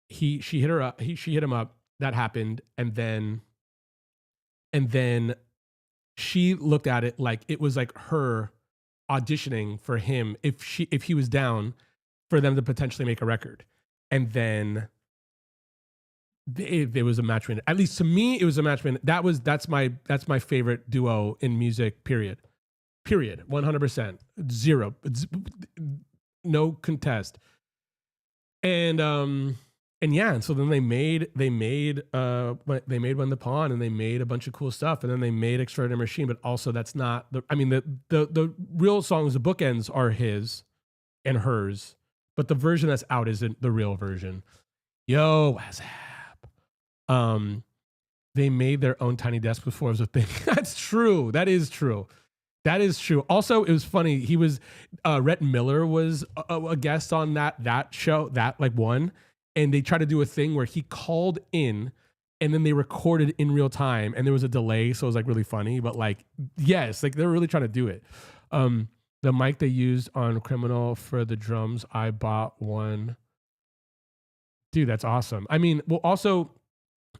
She hit her up. She hit him up. That happened, and then she looked at it like it was like her auditioning for him if he was down for them to potentially make a record, and then there was a match made. At least to me, it was a match made. That's my favorite duo in music. Period. 100%. Zero. No contest. And yeah, and so then they made When the Pawn, and they made a bunch of cool stuff, and then they made Extraordinary Machine. But also, that's not the real songs. The bookends are his and hers, but the version that's out isn't the real version. Yo, what's up? They made their own Tiny Desk before it was a thing. That's true. That is true. Also, it was funny. He was Rhett Miller was a guest on that show, that like one. And they tried to do a thing where he called in and then they recorded in real time, and there was a delay. So it was like really funny, but like, yes, like they're really trying to do it. The mic they used on Criminal for the drums, I bought one. Dude, that's awesome. I mean, well, also,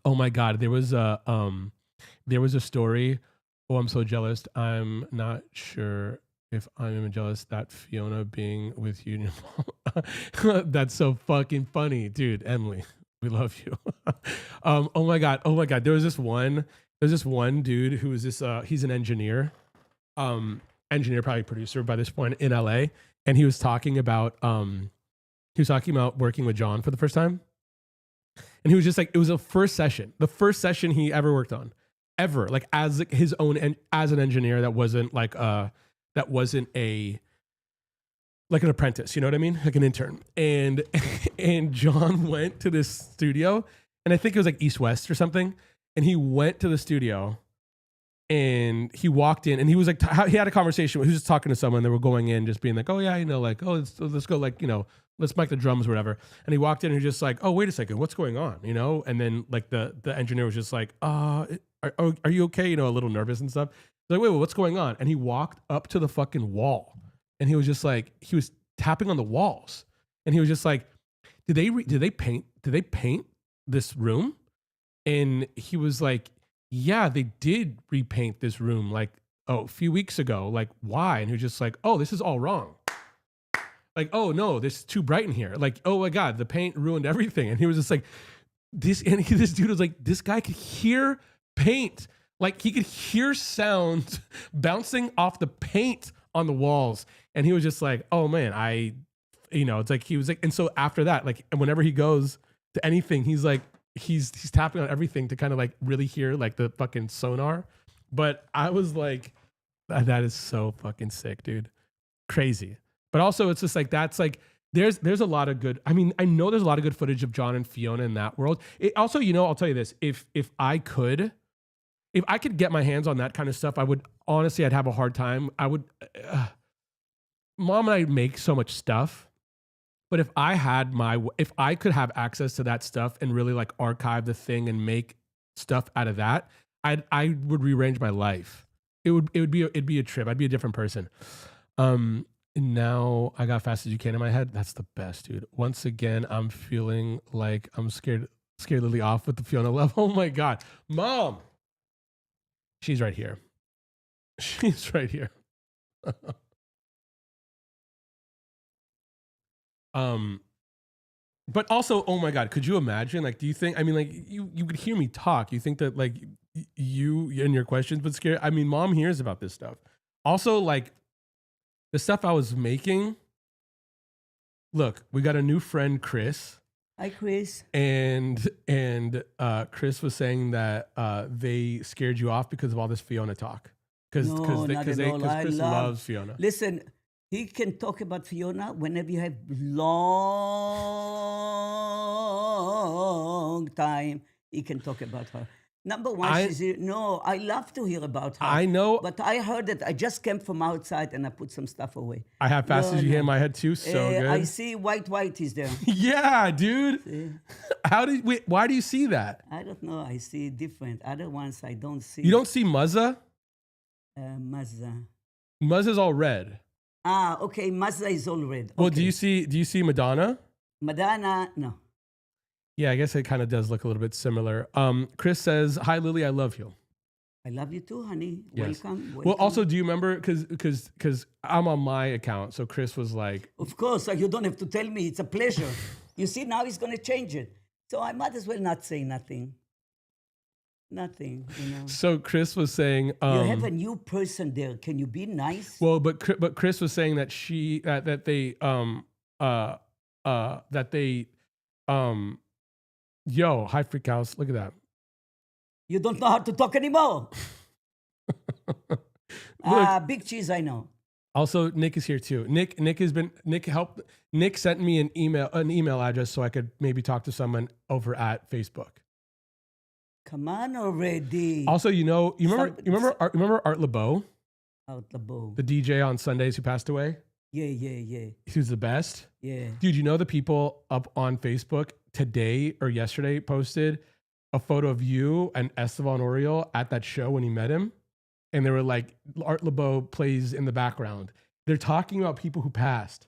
oh my God, there was a story. Oh, I'm so jealous. I'm not sure if I'm jealous that Fiona being with you. That's so fucking funny, dude. Emily, we love you. Oh my God. There was this one dude who was he's an engineer, probably producer by this point in LA. And he was talking about working with John for the first time. And he was just like, it was the first session he ever worked on ever, like as his own, as an engineer that wasn't like, like an apprentice, you know what I mean? Like an intern. And John went to this studio, and I think it was like East West or something. And he went to the studio, and he walked in, and he was like, he had a conversation. He was just talking to someone. They were going in, just being like, oh yeah, you know, like, oh, let's go, like, you know, let's mic the drums or whatever. And he walked in, and he was just like, oh, wait a second, what's going on? You know? And then like the engineer was just like, are you okay? You know, a little nervous and stuff. Like, wait, what's going on? And he walked up to the fucking wall, and he was just like, he was tapping on the walls, and he was just like, did they paint this room? And he was like, yeah, they did repaint this room like a few weeks ago. Like, why? And he was just like, oh, this is all wrong. Like, oh no, this is too bright in here. Like, oh my God, the paint ruined everything. And he was just like, this dude was like, this guy could hear paint. Like he could hear sound bouncing off the paint on the walls. And he was just like, oh man, it's like, he was like, and so after that, like, whenever he goes to anything, he's like, he's tapping on everything to kind of like really hear like the fucking sonar. But I was like, that is so fucking sick, dude. Crazy. But also it's just like, that's like, there's a lot of good, I mean, I know there's a lot of good footage of John and Fiona in that world. It also, you know, I'll tell you this, if I could get my hands on that kind of stuff, I would honestly, I'd have a hard time. Mom and I make so much stuff, but if I could have access to that stuff and really like archive the thing and make stuff out of that, I would rearrange my life. It'd be a trip. I'd be a different person. And now I got Fast As You Can in my head. That's the best, dude. Once again, I'm feeling like I'm scared Lily off with the Fiona level. Oh my God, Mom. She's right here. She's right here. But also, oh my God, could you imagine? Like, do you think, I mean, like, you could hear me talk. You think that, like, you and your questions would scare, I mean, Mom hears about this stuff. Also, like, the stuff I was making, look, we got a new friend, Chris. Hi, Chris. and Chris was saying that they scared you off because of all this Fiona talk. Because No, not at all. I Chris love. loves Fiona. Listen, he can talk about Fiona whenever you have long time. He can talk about her. Number one, I- she's here. No, I love to hear about her. I know. But I heard that I just came from outside and I put some stuff away. I have Fast as You No. Hear in my head too. So good. I see white is there. Yeah, dude. See? Why do you see that? I don't know. I see different. Other ones I don't see. You don't see Muzza? Mazda. Muzza's all red. Ah, okay. Mazda is all red. Well, Okay. do you see Madonna? Madonna? No. Yeah, I guess it kind of does look a little bit similar. Chris says, "Hi Lily, I love you." I love you too, honey. Yes. Welcome. Well, also, do you remember? Because I'm on my account, so Chris was like, Of course, you don't have to tell me. It's a pleasure. You see, now he's going to change it. So I might as well not say nothing. Nothing, you know. so Chris was saying, You have a new person there. Can you be nice? well, but Chris was saying that yo, hi Freak House, look at that. You don't know how to talk anymore. Big cheese, I know. Also, Nick is here too. Nick sent me an email address so I could maybe talk to someone over at Facebook. Come on already. Also, you remember Art LeBeau, Out the bow. the DJ on Sundays who passed away? Yeah. He was the best. Yeah. Dude, you know the people up on Facebook today or yesterday posted a photo of you and Esteban Oriol at that show when he met him? And they were like, Art LeBeau plays in the background. They're talking about people who passed.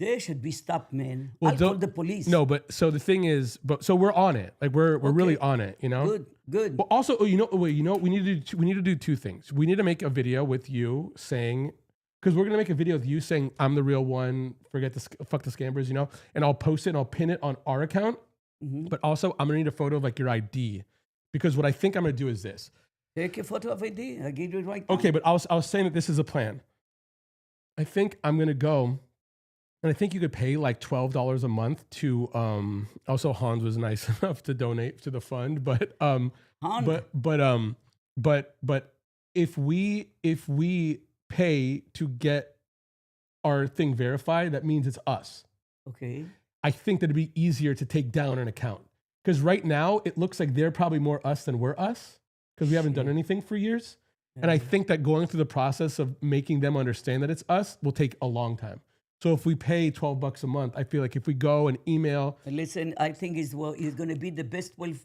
They should be stopped, man. Well, I'll call don't- the police. No, but so the thing is, so we're on it. Like we're really Okay. on it, you know? Good. But also, we need to do two things. We need to make a video with you saying, because we're gonna make a video with you saying, "I'm the real one. Fuck the scammers," you know. And I'll post it and I'll pin it on our account. Mhm. But also, I'm gonna need a photo of like your ID, because what I think I'm gonna do is this. Take a photo of ID. I give you it right now. Okay, but I was saying that this is a plan. I think I'm gonna go, and I think you could pay like $12 a month to. Also, Hans was nice enough to donate to the fund, but Han, but if we pay to get our thing verified, that means it's us. okay. I think that it'd be easier to take down an account, because right now it looks like they're probably more us than we're us, because we haven't done anything for years. And I think that going through the process of making them understand that it's us will take a long time. So if we pay $12 a month, I feel like if we go and email. Listen, I think it's going to be the best $12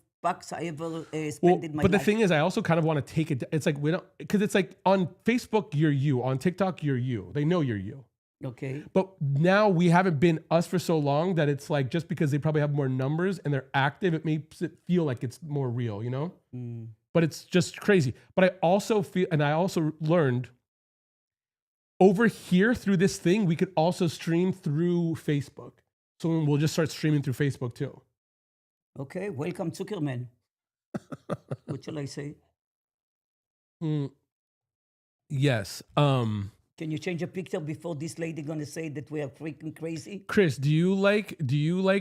I ever spent Well, in my but the life. thing is, I also kind of want to take it. It's like we don't, because it's like on Facebook you're you, on TikTok you're you. They know you're you. Okay. But now we haven't been us for so long that it's like just because they probably have more numbers and they're active, it makes it feel like it's more real, you know? But it's just crazy. But I also feel, and I also learned over here through this thing, we could also stream through Facebook. So we'll just start streaming through Facebook too. Okay. Welcome, Zuckerman. What shall I say? Yes. Can you change a picture before this lady going to say that we are freaking crazy? Chris, do you like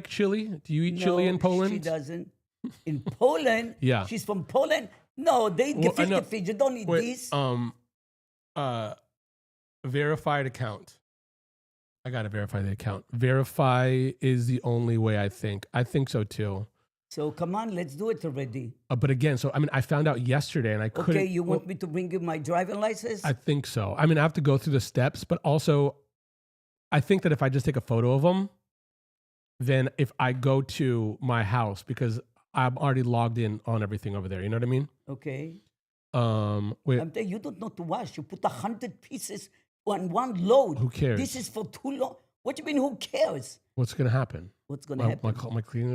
chili? Do you eat chili in Poland? She doesn't. In Poland? Yeah. She's from Poland? No, they eat Well, I know. gefilte fish. You don't need this. Verified account. I gotta verify the account. Verify is the only way, I think. I think so too. So come on, let's do it already. But again, so I mean, I found out yesterday, and I couldn't. Okay, you want me to bring you my driving license? I think so. I mean, I have to go through the steps, but also, I think that if I just take a photo of them, then if I go to my house, because I'm already logged in on everything over there. You know what I mean? Okay. Wait. I'm telling you, don't know to wash. You put 100 pieces on one load. Who cares? This is for too long. What do you mean, who cares? What's gonna happen? What's going to happen?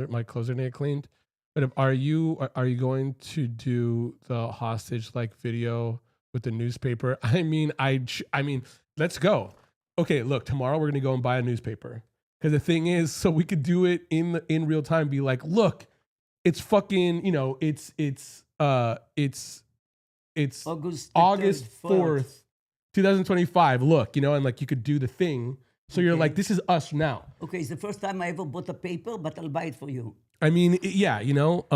My clothes are gonna get cleaned. But are you going to do the hostage like video with the newspaper? I mean, let's go. Okay, look, tomorrow we're gonna go and buy a newspaper, because the thing is, so we could do it in real time. Be like, look, it's fucking, it's August August 4th. 4th, 2025. Look, and like you could do the thing. So you're Okay. like, this is us now. Okay, it's the first time I ever bought a paper, but I'll buy it for you. I mean, yeah, you know,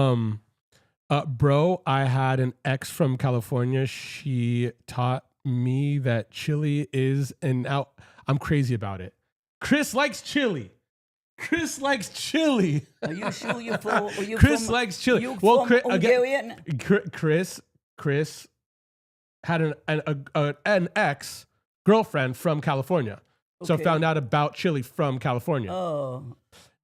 bro, I had an ex from California. She taught me that chili is, and now I'm crazy about it. Chris likes chili. Chris likes chili. Are you sure you're from? Are you Chris from, likes chili. You Well, from Again, Hungarian? Chris had an ex girlfriend from California, so I Okay. found out about chili from California. Oh,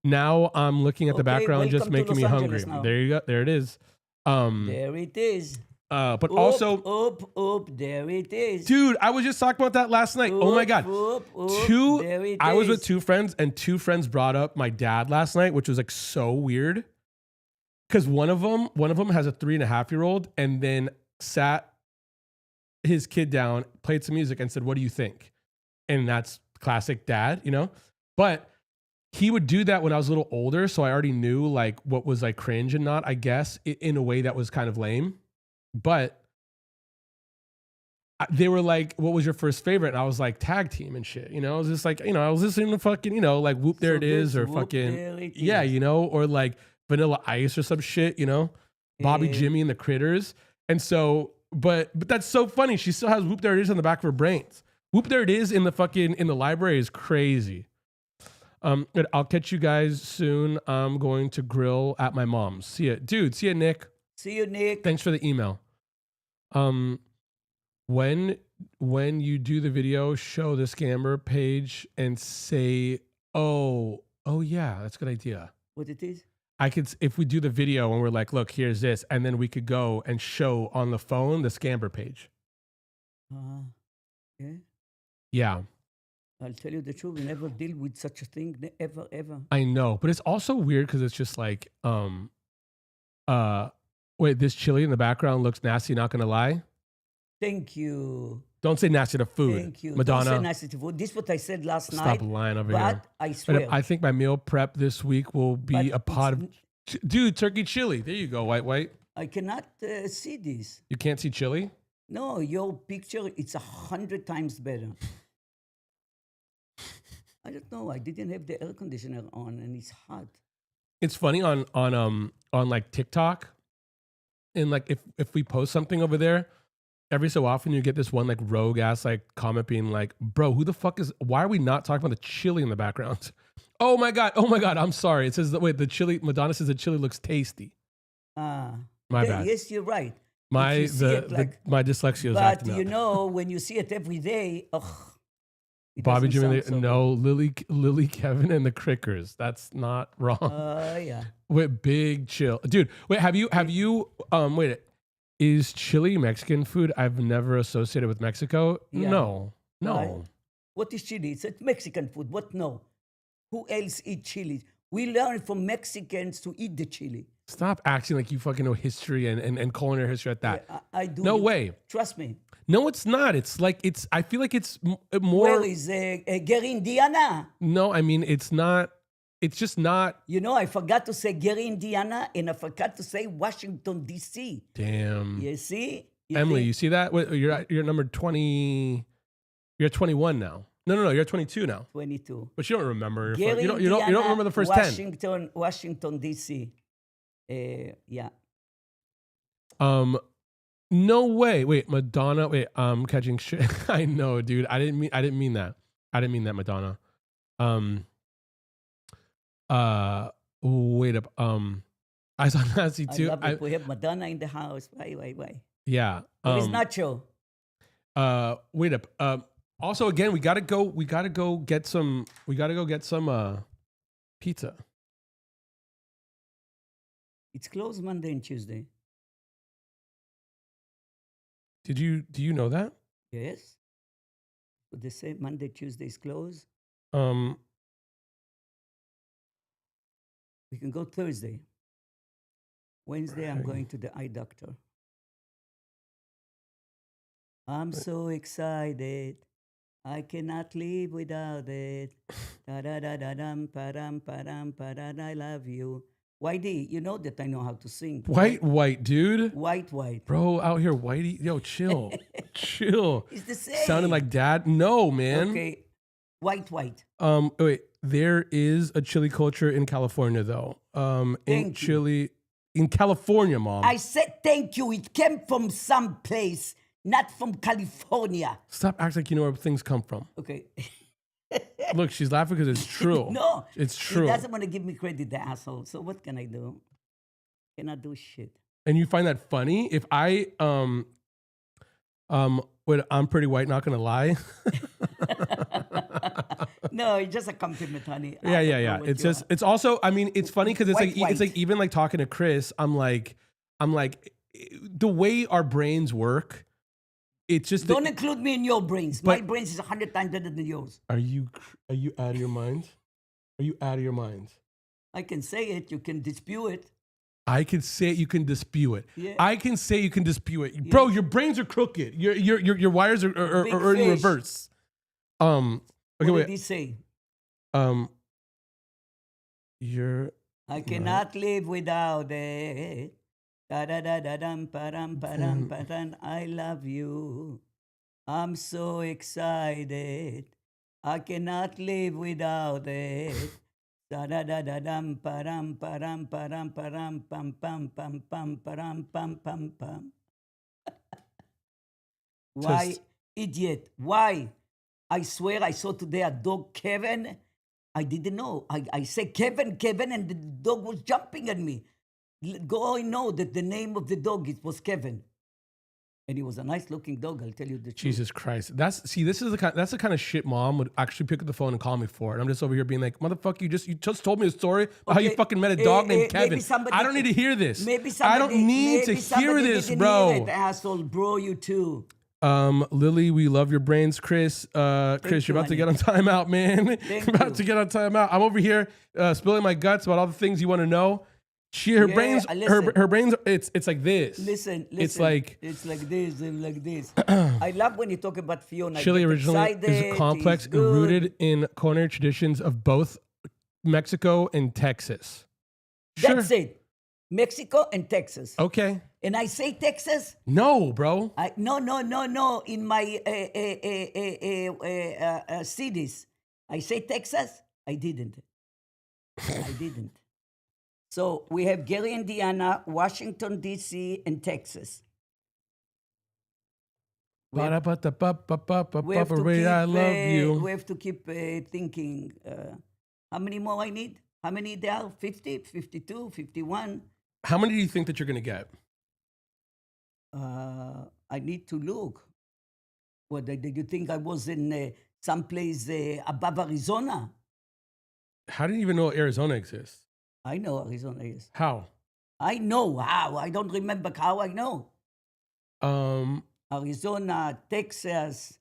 Now I'm looking at the Okay, background, just welcome to making me Los hungry. Angeles now. There you go. There it is. there it is. But Oop, also, oop, there it is. dude, I was just talking about that last night. Oh my god, There it I was with is. two friends, and two friends brought up my dad last night, which was like so weird. Because one of them has a 3.5-year-old, and then sat his kid down, played some music, and said, "What do you think?" And that's classic dad, you know. But he would do that when I was a little older, so I already knew like what was like cringe and not, I guess, in a way that was kind of lame. But they were like, "What was your first favorite?" And I was like, "Tag Team and shit." You know, I was just like, you know, I was listening to fucking, you know, like Whoop There So It Is, or this, Whoop, fucking, there it yeah, is. you know, or like Vanilla Ice or some shit, you know, Bobby Eh, Jimmy and the Critters. And so, but that's so funny. She still has Whoop There It Is on the back of her brains. Whoop There It Is in the library is crazy. But I'll catch you guys soon. I'm going to grill at my mom's. See ya, dude. See ya, Nick. See you, Nick. Thanks for the email. When you do the video, show the scammer page and say, oh yeah, that's a good idea. What it is? I could, if we do the video and we're like, look, here's this, and then we could go and show on the phone the scammer page. Yeah. Yeah, I'll tell you the truth. We never deal with such a thing. Ever, ever. I know, but it's also weird because it's just like, wait, this chili in the background looks nasty. Not gonna lie. Thank you. Don't say nasty to food. Thank you. Madonna. Don't say nasty to food. This is what I said last Stop night. lying over But here. I But swear. I think my meal prep this week will be but a pot it's of, dude, turkey chili. There you go, white. I cannot see this. You can't see chili? No, your picture, it's 100 times better. I don't know. I didn't have the air conditioner on and it's hot. It's funny on like TikTok, and like if we post something over there, every so often you get this one like rogue ass like comment being like, bro, who the fuck is, why are we not talking about the chili in the background? Oh my god, I'm sorry. It says that, wait, the chili, Madonna says the chili looks tasty. My bad. Yes, you're right. My you see it my dyslexia is But acting you up. know, when you see it every day, it Bobby doesn't Jimmy, sound so no, Lily, Kevin, and the Crickers. That's not wrong. good. Yeah. Wait, big chill, dude. Wait, have you wait, is chili Mexican food? I've never associated with Mexico. Yeah. No. Right. What is chili? It's a Mexican food. What? No. Who else eat chili? We learned from Mexicans to eat the chili. Stop acting like you fucking know history and culinary history at that. Yeah, I do. No way. Trust me. No, it's not. It's like I feel like it's more. Where is Guerra No, I mean it's not. It's just not. You know, I forgot to say Gary, Indiana, and I forgot to say Washington, D.C. Damn. You see? Emily, think- you see that? Wait, you're number 20. You're 21 now. No, you're 22 now. 22. But you don't remember. Gary, You don't remember the first 10. Washington, D.C. Yeah. No way. Wait, Madonna. Wait, catching shit. I know, dude. I didn't mean that. I didn't mean that, Madonna. Wait up. I saw Nancy too. I love it. We have Madonna in the house. Why? Yeah. Where's Nacho? Wait up. Also, again, we gotta go get some pizza. It's closed Monday and Tuesday. Do you know that? Yes. But they say Monday, Tuesday is closed. We can go Thursday. Wednesday, I'm Okay. going to the eye doctor. I'm so excited. I cannot live without it. Da da da da dum padam padam padam. I love you. Whitey, you know that I know how to sing. White dude. White. Bro, out here, Whitey. Yo, chill. Chill. It's the same. Sounding like dad. No, man. Okay. White. Wait, there is a chili culture in California though. In Thank you. Chile, in California, Mom. I said thank you. It came from some place, not from California. Stop acting like you know where things come from. Okay. Look, she's laughing because it's true. No. It's He true. doesn't want to give me credit, the asshole. So what can I do? Cannot do shit. And you find that funny? If I when I'm pretty white, not gonna lie. No, it's just a compliment, honey. I Yeah. don't know what It's you just are. it's also, I mean, it's funny because it's like White. it's like even like talking to Chris, I'm like the way our brains work, it's just Don't include me in your brains. My brains is 100 times better than yours. Are you out of your mind? Are you out of your mind? I can say it. You can dispute it. I can say it, you can dispute it. Yeah. I can say you can dispute it. Bro, your brains are crooked. Your wires are Big in fish. reverse. Okay, What wait. did he say? You're I cannot live without it. Da da da da dum param param param. I love you. I'm so excited. I cannot live without it. Da da da da dum param param param param pam pam pam pam param pam pam pam. Why, Just- idiot? Why? I swear I saw today a dog, Kevin. I didn't know. I said Kevin, and the dog was jumping at me. Go and know that the name of the dog was Kevin. And he was a nice looking dog, I'll tell you the truth. Jesus Christ. That's the kind of shit Mom would actually pick up the phone and call me for. And I'm just over here being like, motherfucker, you just told me a story about how you Okay, fucking met a dog named maybe Kevin. somebody- I don't need to hear this. Maybe I somebody, don't need to maybe hear somebody this, didn't bro. hear it, asshole, bro, you too. Lily, we love your brains, Chris. Chris, you're you, about to get on timeout, man. Thank You're about you. to get on timeout. I'm over here spilling my guts about all the things you want to know. Her Yeah, brains, listen. her brains. It's like this. Listen. It's like it's like this and like this. I love when you talk about Fiona. I Chile get originally excited, is complex it's and good. rooted in culinary traditions of both Mexico and Texas. That's it. Mexico and Texas. Okay. And I say Texas. No, bro. No. In my cities, I say Texas. I didn't. So we have Gary, Indiana, Washington D.C., and Texas. We have to keep, I love you. We have to keep thinking. How many more I need? How many there are? 50, 52, 51? How many do you think that you're gonna get? I need to look. What did you think I was in someplace above Arizona? How do you even know Arizona exists? I know Arizona is. How? I know how. I don't remember how I know. Arizona, Texas.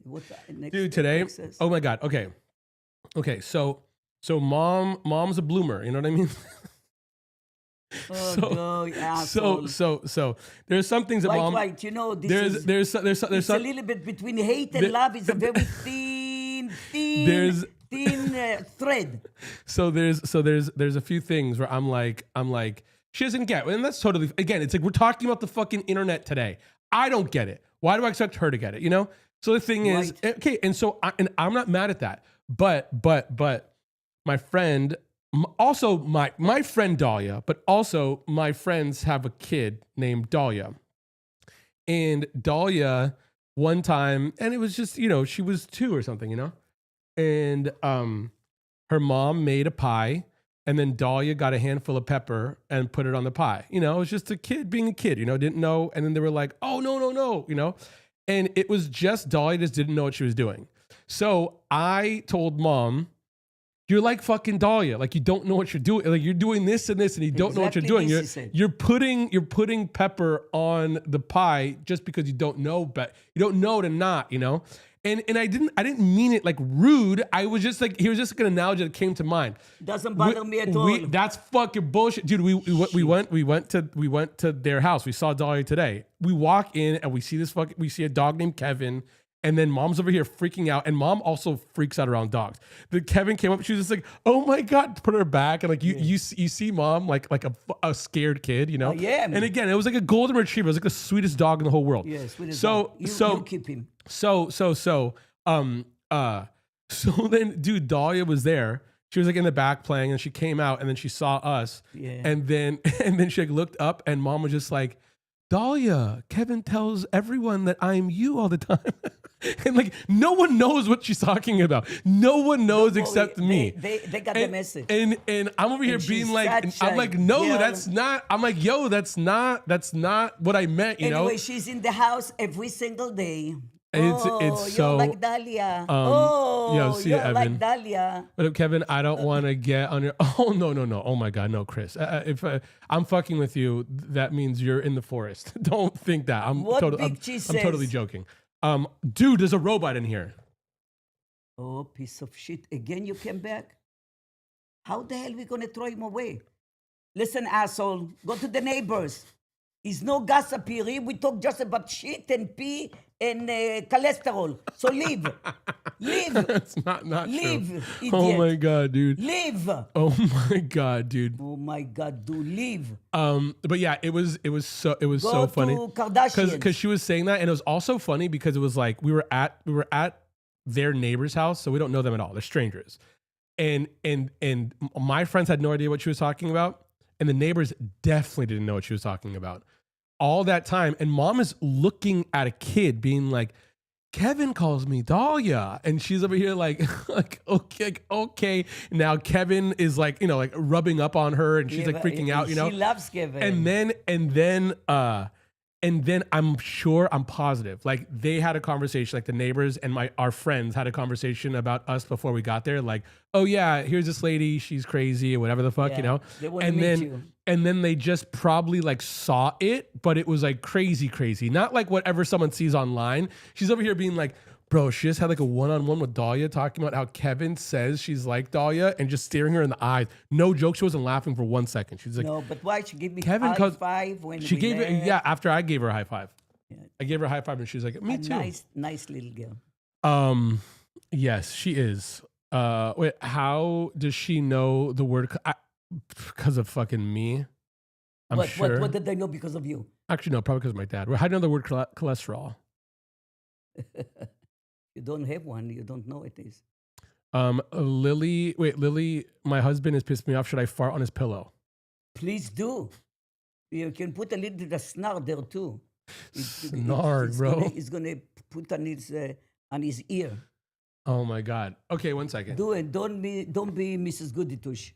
What next? Dude, today. Texas? Oh my God. Okay. So mom's a bloomer. You know what I mean? Oh, so- no, you asshole. So there's some things that mom. Right. You know, this is, There's it's a some. little bit between hate and There- love. It's a very thin There's- thread. So there's a few things where I'm like she doesn't get, and that's totally, again, it's like we're talking about the fucking internet today. I don't get it. Why do I expect her to get it? You know. So the thing is, Right. okay, and I'm not mad at that, but my friend, also my friend Dahlia, but also my friends have a kid named Dahlia, and Dahlia one time, and it was just, she was 2 or something, and her mom made a pie, and then Dahlia got a handful of pepper and put it on the pie. It was just a kid being a kid, didn't know. And then they were like, oh, no. And it was just Dahlia just didn't know what she was doing. So I told mom, you're like fucking Dahlia. Like, you don't know what you're doing. Like, you're doing this and this, and you don't know what you're Exactly doing. this, she said. You're putting pepper on the pie just because you don't know, but you don't know to not, And I didn't mean it like rude. I was just like, he was just like an analogy that came to mind. Doesn't bother me at all. That's fucking bullshit, dude. We went to their house. We saw Dahlia today. We walk in and we see a dog named Kevin, and then mom's over here freaking out, and mom also freaks out around dogs. But Kevin came up, she was just like, "Oh my God," put her back, and like you see mom like a scared kid, I am. And again, it was like a golden retriever. It was like the sweetest dog in the whole world. Yes. So you keep him. So, so, so, um, uh, so then, dude, Dahlia was there. She was like in the back playing, and she came out, and then she saw us, Yeah. and then, and then she like looked up, and Mom was just like, Dahlia, Kevin tells everyone that I'm you all the time. And like, no one knows what she's talking about. No one knows Don't worry, except me. They got the message. And I'm over here And being she's like, such I'm a like, no, girl. that's not. I'm like, yo, that's not what I meant. You know, Anyway, she's in the house every single day. It's You're so. like Dahlia. See You're Evan. like Dahlia. But Kevin, I don't want to get on your. Oh no! Oh my God, no, Chris. If I'm fucking with you, that means you're in the forest. Don't think that. I'm What totally. Big Cheese I'm totally says? joking. Dude, there's a robot in here. Oh, piece of shit. Again, you came back? How the hell we going to throw him away? Listen, asshole, go to the neighbors. He's no gossip here. We talk just about shit and pee and cholesterol. So leave. Leave. That's not Leave, true. idiot. Oh my God, dude. Leave. Oh my God, dude. Oh my God, do leave. But yeah, it was so Go so funny to Kardashians. because she was saying that, and it was also funny because it was like we were at their neighbor's house, so we don't know them at all. They're strangers, and my friends had no idea what she was talking about, and the neighbors definitely didn't know what she was talking about all that time. And Mom is looking at a kid, being like, Kevin calls me Dahlia, and she's over here like okay. Now Kevin is like, like rubbing up on her, and she's like freaking out, She loves Kevin. And then I'm positive, like they had a conversation, like the neighbors and our friends had a conversation about us before we got there, like, oh yeah, here's this lady, she's crazy or whatever the fuck, Yeah, they wanna meet you. And then they just probably like saw it, but it was like crazy, not like whatever someone sees online. She's over here being like, bro, she just had like a one-on-one with Dahlia talking about how Kevin says she's like Dahlia and just staring her in the eyes. No joke, she wasn't laughing for 1 second. She's like, no, but why? She gave me Kevin high five when she we gave it, left. yeah, after I gave her a high five. Yeah. I gave her a high five and she was like, me A too. nice little girl. Yes, she is. Wait, how does she know the word? Because of fucking me. I'm sure. What did they know because of you? Actually, no, probably because of my dad. How do you know the word cholesterol? You don't have one. You don't know it is. Lily, my husband has pissed me off. Should I fart on his pillow? Please do. You can put a little snarl there too. Snarl, bro. He's gonna put on his ear. Oh my God. Okay, 1 second. Do it. Don't be Mrs. Goody Tush.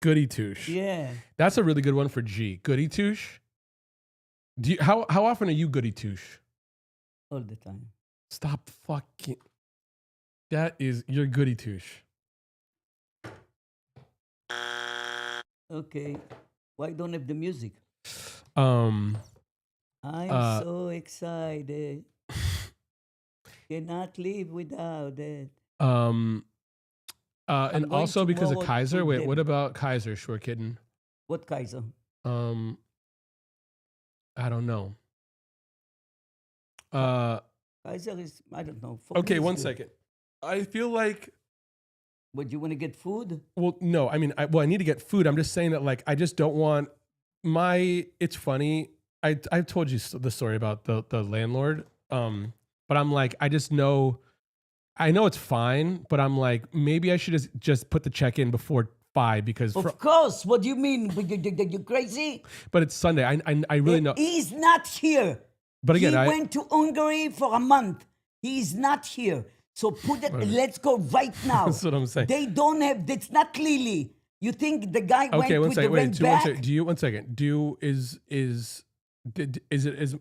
Goody Touche. Yeah. That's a really good one for G. Goody Touche. How often are you Goody Touche? All the time. Stop fucking. That is your Goody Touche. Okay. Why don't have the music? Um. I'm so excited. Cannot live without it. And going also because of tomorrow Kaiser. to Wait, them. what about Kaiser, Short Kitten? What Kaiser? I don't know. Kaiser is, I don't know. For me, Okay, it's 1 good. second. I feel like, But you want to get food? well, no, I mean, I need to get food. I'm just saying that, like, I just don't want it's funny. I've told you the story about the landlord. But I'm like, I know it's fine, but I'm like, maybe I should just put the check in before 5 because, Of course. What do you mean? You crazy? but it's Sunday. I really know. He's not here. But again, he I went to Hungary for a month. He's not here. So put it. Let's go right now. That's what I'm saying. They don't have. It's not Lily. You think the guy went Okay, 1 with second. the Wait, rent one back? second. Do you 1 second?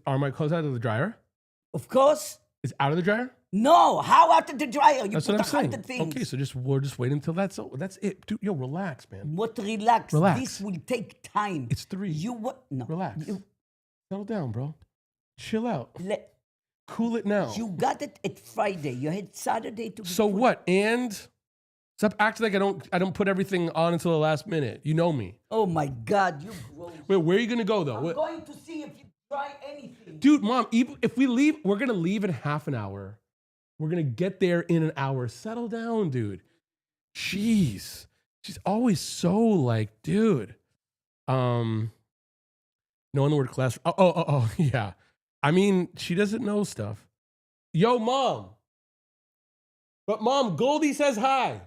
Are my clothes out of the dryer? Of course. It's out of the dryer? No. How out of the dryer? You That's put what I'm saying. 100 things. Okay, so we're just waiting until that's it. Dude, yo, relax, man. What relax? Relax. This will take time. It's 3. You what? No. Relax. Settle down, bro. Chill out. Let, Cool it now. you got it at Friday. You had Saturday to. So what? And stop acting like I don't put everything on until the last minute. You know me. Oh my God! You gross. Wait, where are you gonna go though? I'm going to see if you try anything. Dude, Mom, even if we leave, we're gonna leave in half an hour. We're gonna get there in an hour. Settle down, dude. Jeez. She's always so like, dude. Knowing the word cholesterol. Oh, yeah. I mean, she doesn't know stuff. Yo, mom. But mom, Goldie says hi.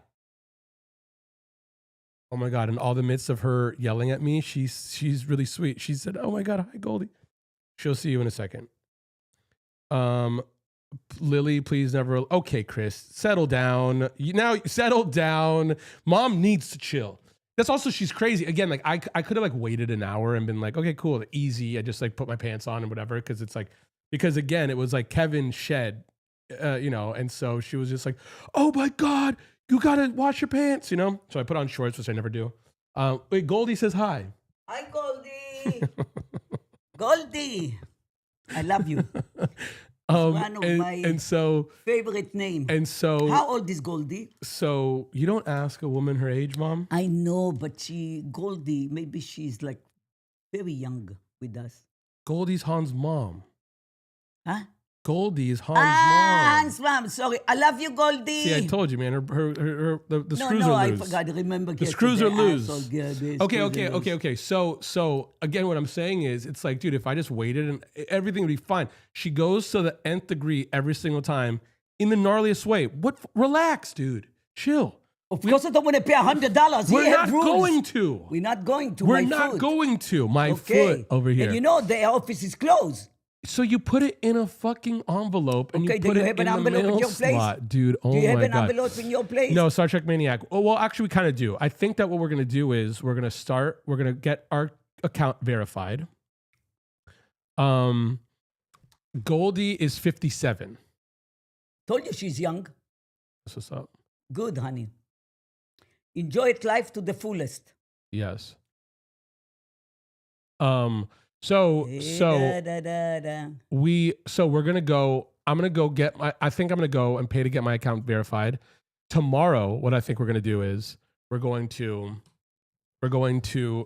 Oh my God. In all the midst of her yelling at me, she's really sweet. She said, oh my God, hi, Goldie. She'll see you in a second. Lily, please never. Okay, Chris, settle down. Now settle down. Mom needs to chill. That's also, she's crazy. Again, like I could have like waited an hour and been like, okay, cool, easy. I just like put my pants on and whatever. Because again, it was like Kevin shed, and so she was just like, oh my God, you gotta wash your pants, So I put on shorts, which I never do. Wait, Goldie says hi. Hi, Goldie. Goldie. I love you. One of my favorite name. And so, how old is Goldie? So you don't ask a woman her age, mom? I know, but Goldie, maybe she's like very young with us. Goldie's Hans' mom. Huh? Goldie is Hans' mom. Hans' mom. Sorry, I love you, Goldie. See, I told you, man. The screws are loose. No, I forgot. Remember, the screws are loose. Okay. So again, what I'm saying is, it's like, dude, if I just waited and everything would be fine. She goes to the nth degree every single time in the gnarliest way. Relax, dude. Chill. Of course, I don't want to pay $100. We're not going to. We're not going to. We're not going to. My foot over here. And the office is closed. So you put it in a fucking envelope and you put it in the mail slot, dude. Oh my God. Do you have an envelope in your place? No, Star Trek Maniac. Well, actually, we kind of do. I think that what we're going to do is we're going to get our account verified. Goldie is 57. Told you she's young. That's what's up. Good, honey. Enjoy life to the fullest. Yes. So we're gonna go. I'm gonna go get my. I think I'm gonna go and pay to get my account verified. Tomorrow, what I think we're gonna do is we're going to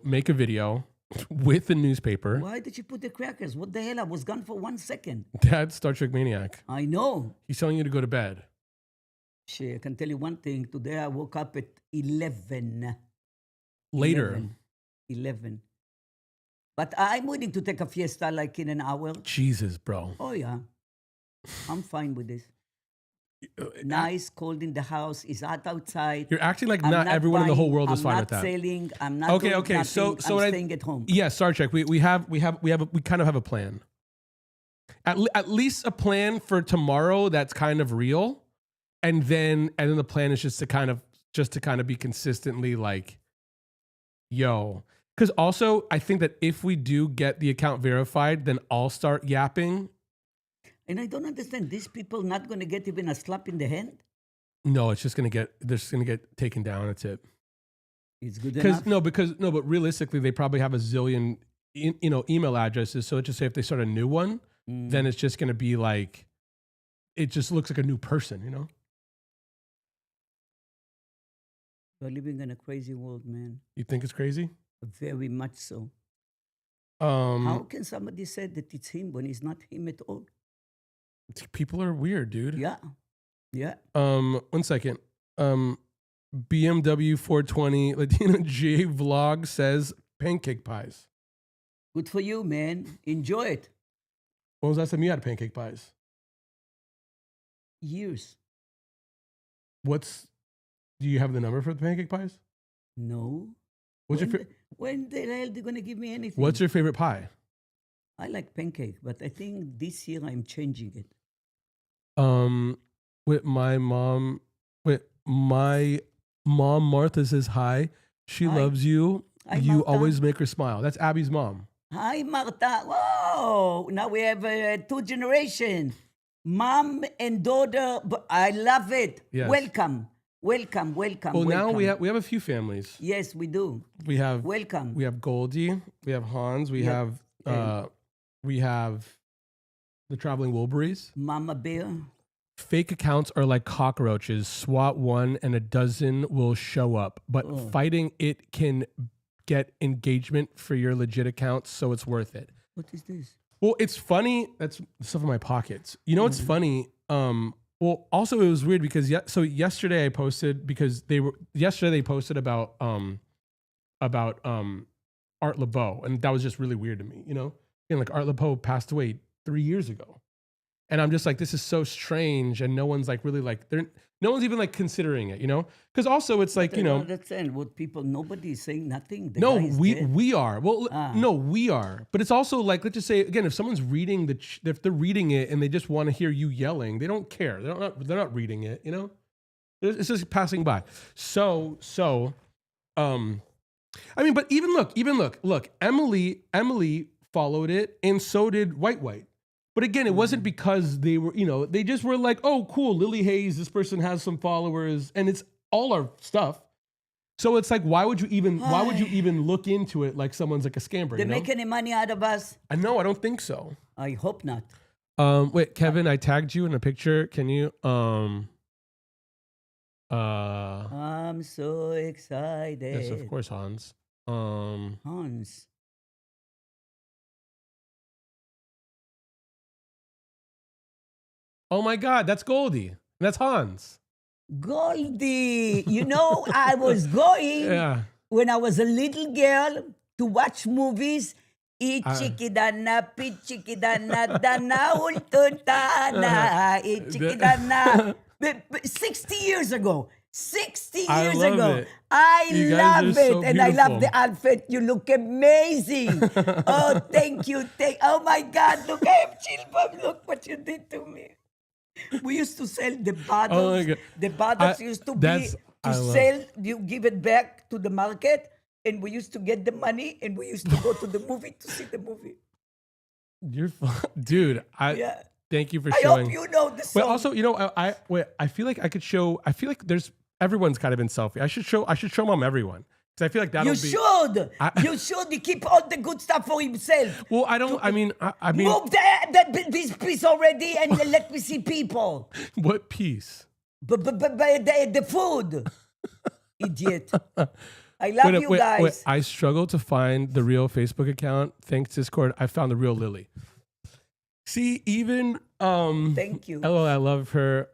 make a video with the newspaper. Why did you put the crackers? What the hell? I was gone for 1 second. That's Star Trek Maniac. I know. He's telling you to go to bed. Shit, I can tell you one thing. Today I woke up at 11. Later. 11. But I'm willing to take a fiesta like in an hour. Jesus, bro. Oh, yeah. I'm fine with this. Nice, cold in the house. It's hot outside. You're acting like not everyone in the whole world is fine with that. I'm not selling. I'm not doing nothing. So I'm staying at home. Yeah, Star Trek. We kind of have a plan. At least a plan for tomorrow that's kind of real. And then the plan is just to kind of be consistently like, yo. Because also, I think that if we do get the account verified, then I'll start yapping. And I don't understand. These people not going to get even a slap in the hand? No, they're just going to get taken down. That's it. It's good enough? But realistically, they probably have a zillion, email addresses. So let's just say if they start a new one, then it's just going to be like, it just looks like a new person, We're living in a crazy world, man. You think it's crazy? Very much so. How can somebody say that it's him when it's not him at all? People are weird, dude. Yeah. Yeah. 1 second. BMW 420 Latino J vlog says pancake pies. Good for you, man. Enjoy it. When was the last time you had pancake pies? Years. Do you have the number for the pancake pies? No. When the hell are they going to give me anything? What's your favorite pie? I like pancake, but I think this year I'm changing it. With my mom, Martha says hi. She loves you. Hi, you Martha. always make her smile. That's Abby's mom. Hi, Martha. Whoa! Now we have 2 generations. Mom and daughter. I love it. Yes. Welcome. Well, now we have a few families. Yes, we do. We have welcome. We have Goldie. We have Hans. We have the Traveling Wilburys. Mama Bear. Fake accounts are like cockroaches. Swat one and a dozen will show up. But fighting it can get engagement for your legit accounts, so it's worth it. What is this? Well, it's funny. That's stuff in my pockets. You know what's funny? Well, also it was weird because yesterday I posted because yesterday they posted about Art LeBeau, and that was just really weird to me, And like Art LeBeau passed away 3 years ago, And I'm just like, this is so strange, and no one's like really like no one's even like considering it, you know? Because also it's like, I you don't know, understand what people. Nobody is saying nothing. The no, guy is we dead. we are. Well, Ah. no, we are. But it's also like, let's just say again, if someone's reading if they're reading it and they just want to hear you yelling, they don't care. They're not reading it, you know? It's just passing by. So, I mean, but even look, Emily followed it, and so did White. But again, it wasn't because they were, you know, they just were like, oh, cool, Lily Hayes, this person has some followers, and it's all our stuff. So it's like, why would you even look into it like someone's like a scammer? They You know? make any money out of us? I know, I don't think so. I hope not. Wait, Kevin, I tagged you in a picture. Can you I'm so excited. yes, of course, Hans. Hans. Oh my God, that's Goldie. That's Hans. Goldie. You know, I was going Yeah. when I was a little girl to watch movies. Ichikidana, pichikidana, dana, ultuntana, ichikidana. 60 years ago. 60 I years love ago. it. I You guys love are it. so And I love beautiful. the outfit. You look amazing. Oh, thank you. Oh my God. Look, I have chill bump. Look what you did to me. We used to sell the bottles. Oh my God. The bottles I- used to be that's- to I love- sell. You give it back to the market, and we used to get the money, and we used to go to the movie to see the movie. You're dude. Yeah. Thank you for I showing. hope you know the song. Wait, also, you know, I feel like I could show. I feel like there's everyone's kind of been selfie. I should show mom everyone because I feel like that'll you be. should. I- You should. You keep all the good stuff for himself. Well, I don't. I mean, I mean, Move this piece already and let me see people. what piece? But the food. Idiot. I love you guys. I struggle to find the real Facebook account. Thanks Discord, I found the real Lily. See, even Thank you. LOL, I love her.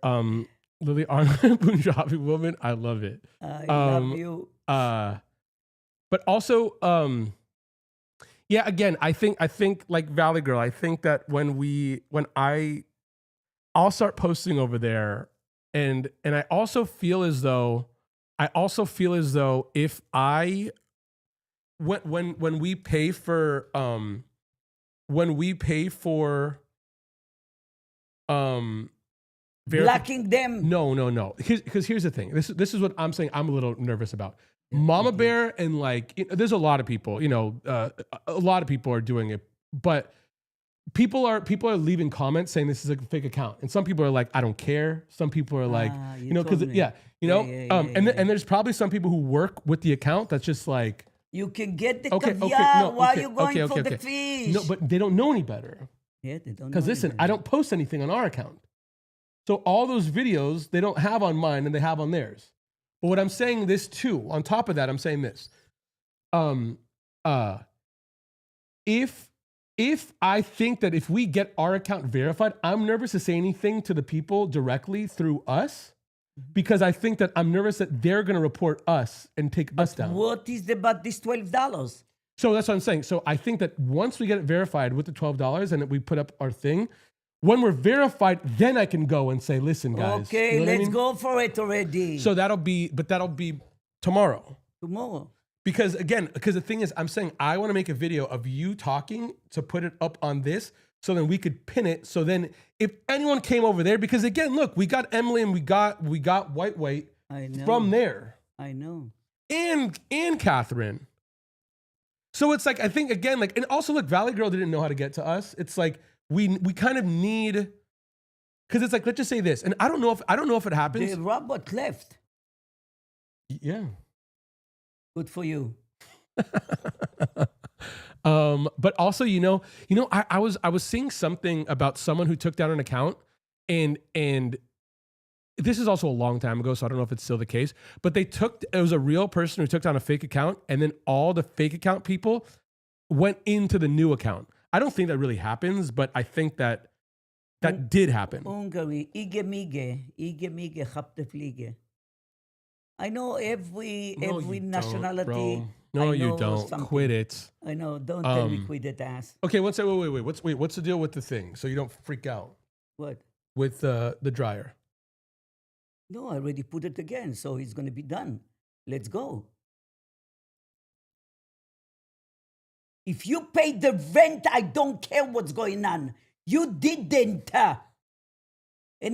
Lily Arnold, Punjabi woman. I love it. I love you. But also, yeah, again, I think like Valley Girl, I think that I'll start posting over there, and I also feel as though if when we pay for Blocking them. no. Because here's the thing. This is what I'm saying. I'm a little nervous about. Mama Bear and like there's a lot of people. You know, a lot of people are doing it, but people are leaving comments saying this is a fake account, and some people are like, I don't care. Some people are like, you know, because told me. yeah, you know, Yeah, and there's probably some people who work with the account that's just like, You can get the okay, caviar no, while okay, you're going okay, for okay, the okay. fish. No, but they don't know any better. Yeah, they don't know. Because listen, I don't post anything on our account. So all those videos they don't have on mine and they have on theirs. But what I'm saying this too, on top of that, I'm saying this. If I think that if we get our account verified, I'm nervous to say anything to the people directly through us because I think that I'm nervous that they're going to report us and take us down. What is about this $12? So that's what I'm saying. So I think that once we get it verified with the $12 and we put up our thing, when we're verified, then I can go and say, listen, guys. Okay, you know what I let's mean? go for it already. So that'll be tomorrow. Tomorrow. Because the thing is, I'm saying I want to make a video of you talking to put it up on this so then we could pin it. So then if anyone came over there, because again, look, we got Emily and we got White I know. from there. I know. And Catherine. So it's like, I think again, like, and also look, Valley Girl didn't know how to get to us. It's like, we kind of need, because it's like, let's just say this. And I don't know if it happens. The robot left. Yeah. Good for you. But also, I was seeing something about someone who took down an account and this is also a long time ago, so I don't know if it's still the case, but it was a real person who took down a fake account and then all the fake account people went into the new account. I don't think that really happens, but I think that did happen. Hungary, ige mige, hapte fliege. I know every nationality. Bro. No, I you know don't. something. Quit it. I know. Don't tell me quit it, ass. Okay, what's the deal with the thing? So you don't freak out. What? with the dryer. No, I already put it again, so it's going to be done. Let's go. If you pay the rent, I don't care what's going on. You didn't. And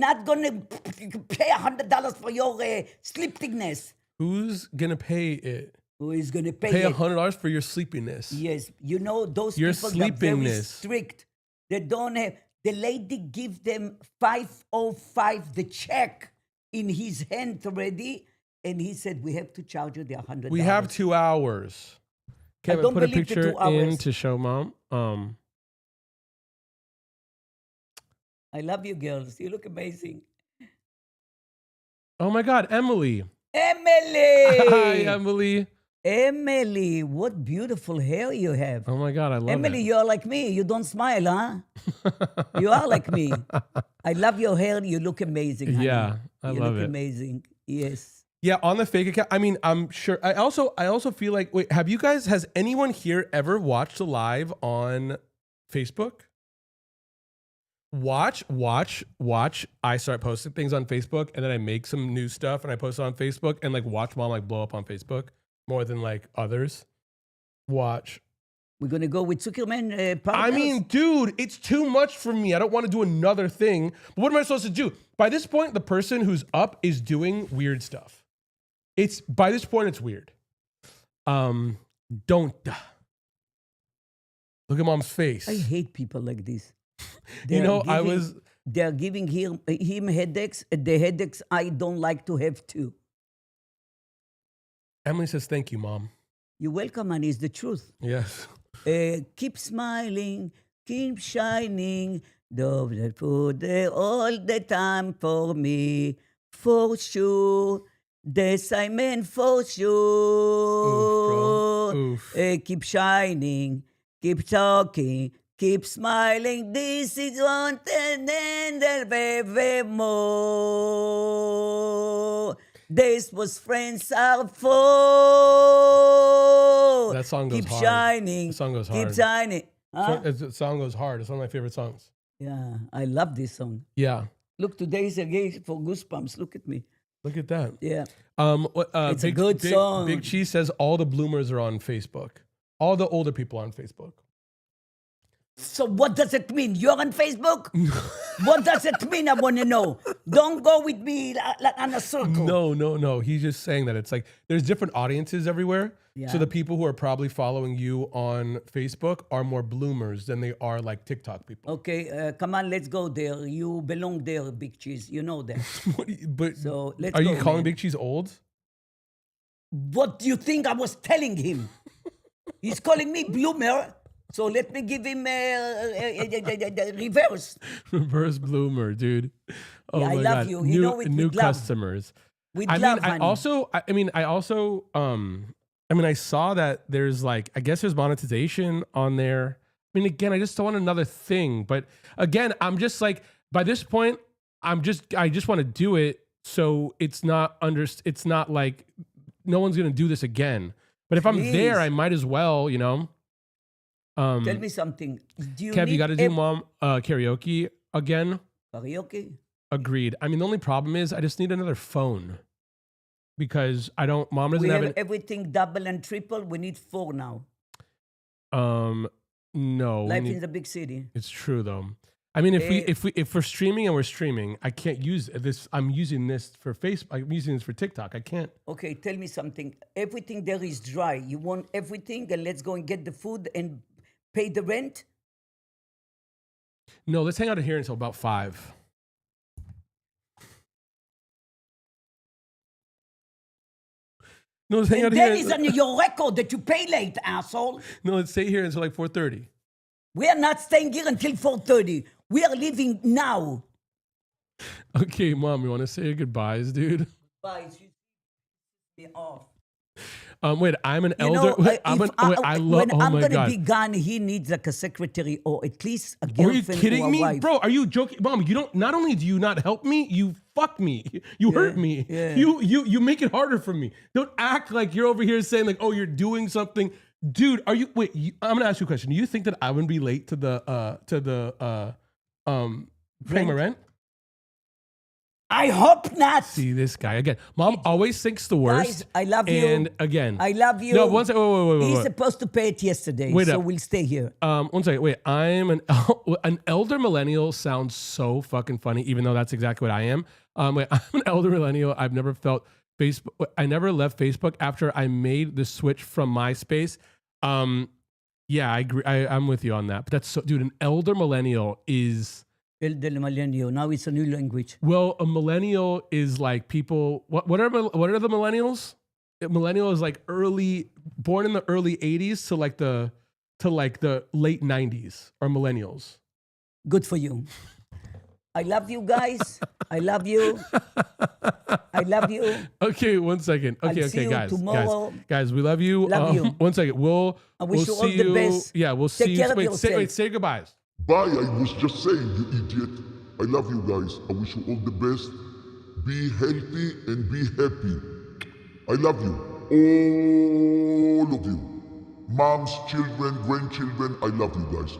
not going to pay $100 for your sleepiness. Who's gonna pay it? Who is going to pay Pay it? $100 for your sleepiness. Yes, you know those Your people are very sleepiness. strict. They don't have. The lady give them 505 the check in his hand already, and he said we have to charge you the $100. We have 2 hours. Kevin, don't put a believe the picture 2 hours. in to show mom. I love you girls. You look amazing. Oh my God, Emily. Hi, Emily! Emily. Emily, what beautiful hair you have. Oh my God, I love Emily, it. you're like me. You don't smile, huh? You are like me. I love your hair. You look amazing, honey. Yeah, I you love look it. amazing. Yes. Yeah, on the fake account. I mean, I'm sure. I also feel like. Wait, has anyone here ever watched a live on Facebook? Watch. I start posting things on Facebook, and then I make some new stuff, and I post it on Facebook, and like watch mom like blow up on Facebook more than like others. Watch. We're going to go with Zuckerman partners. I mean, dude, it's too much for me. I don't want to do another thing. But what am I supposed to do? By this point, the person who's up is doing weird stuff. By this point, it's weird. Don't. Look at mom's face. I hate people like this. You know, They're giving him headaches. The headaches I don't like to have too. Emily says, thank you, mom. You're welcome, and it's the truth. Yes. Keep smiling, keep shining. Don't put there all the time for me, for sure. This I meant for sure. Oof, bro. Oof. Keep shining, keep talking, keep smiling. This is one and then more. This was friends are for. That song goes keep hard. shining. The song goes Keep hard. shining. Huh? The song goes hard. It's one of my favorite songs. Yeah, I love this song. Yeah. Look, today is a day for goosebumps. Look at me. Look at that. Yeah. It's a good song. Big Cheese says all the bloomers are on Facebook. All the older people on Facebook. So what does it mean? You're on Facebook? What does it mean? I want to know. Don't go with me like on a circle. No. He's just saying that it's like there's different audiences everywhere. Yeah. So the people who are probably following you on Facebook are more bloomers than they are like TikTok people. Okay, come on, let's go there. You belong there, Big Cheese. You know that. But So let's are go, you calling man. Big Cheese old? What do you think I was telling him? He's calling me bloomer. So let me give him reverse. Reverse bloomer, dude. Oh Yeah, I my love God. you. You know it new with love. customers. With I love, mean, honey. I saw that there's like, I guess there's monetization on there. I mean, again, I just don't want another thing. But again, I'm just like, by this point, I just want to do it. So it's not like no one's going to do this again. But if I'm Please. there, I might as well, you know? Tell me something. Do you Kev, need you got to do mom karaoke again. karaoke? Agreed. I mean, the only problem is I just need another phone because mom doesn't We have have everything double and triple. We need 4 now. no. Life in the big city. It's true though. I mean, if we're streaming and we're streaming, I can't use this. I'm using this for Facebook. I'm using this for TikTok. I can't. Okay, tell me something. Everything there is dry. You want everything, and let's go and get the food and pay the rent? No, let's hang out here until about 5. No, let's hang out And here. then it's on your record that you pay late, asshole. No, let's stay here until like 4:30. We are not staying here until 4:30. We are leaving now. Okay, mom, you want to say your goodbyes, dude? Bye. Me off. Wait, I'm an You elder. know, Wait, I love. when Oh I'm my gonna God. be gone, he needs like a secretary or at least a Are you girlfriend or kidding a me, wife. bro? Are you joking, mom? You don't. Not only do you not help me, you fuck me. You hurt me. yeah. You make it harder for me. Don't act like you're over here saying like, oh, you're doing something, dude. Are you? Wait, I'm gonna ask you a question. Do you think that I would be late to the paying my Rent? rent? I hope not. See this guy again. Mom always thinks the worst. Guys, I love you. And again, I love you. no. One second. Wait. He's supposed to pay it yesterday, Wait so up. we'll stay here. One second. Wait. I'm an elder millennial. Sounds so fucking funny, even though that's exactly what I am. Wait. I'm an elder millennial. I've never felt Facebook. I never left Facebook after I made the switch from MySpace. Yeah, I agree. I'm with you on that. But that's so, dude. An elder millennial is. El del millennial. Now it's a new language. Well, a millennial is like people. What are the millennials? A millennial is like born in the early '80s to like the late '90s are millennials. Good for you. I love you guys. I love you. I love you. Okay, one second. Okay, I'll see you tomorrow. guys, we love you. Love you. One second. I wish we'll you all the best. Yeah, we'll Take see care you. of Wait, yourself. say goodbyes. Bye, I was just saying, you idiot. I love you guys. I wish you all the best. Be healthy and be happy. I love you. All of you. Moms, children, grandchildren, I love you guys.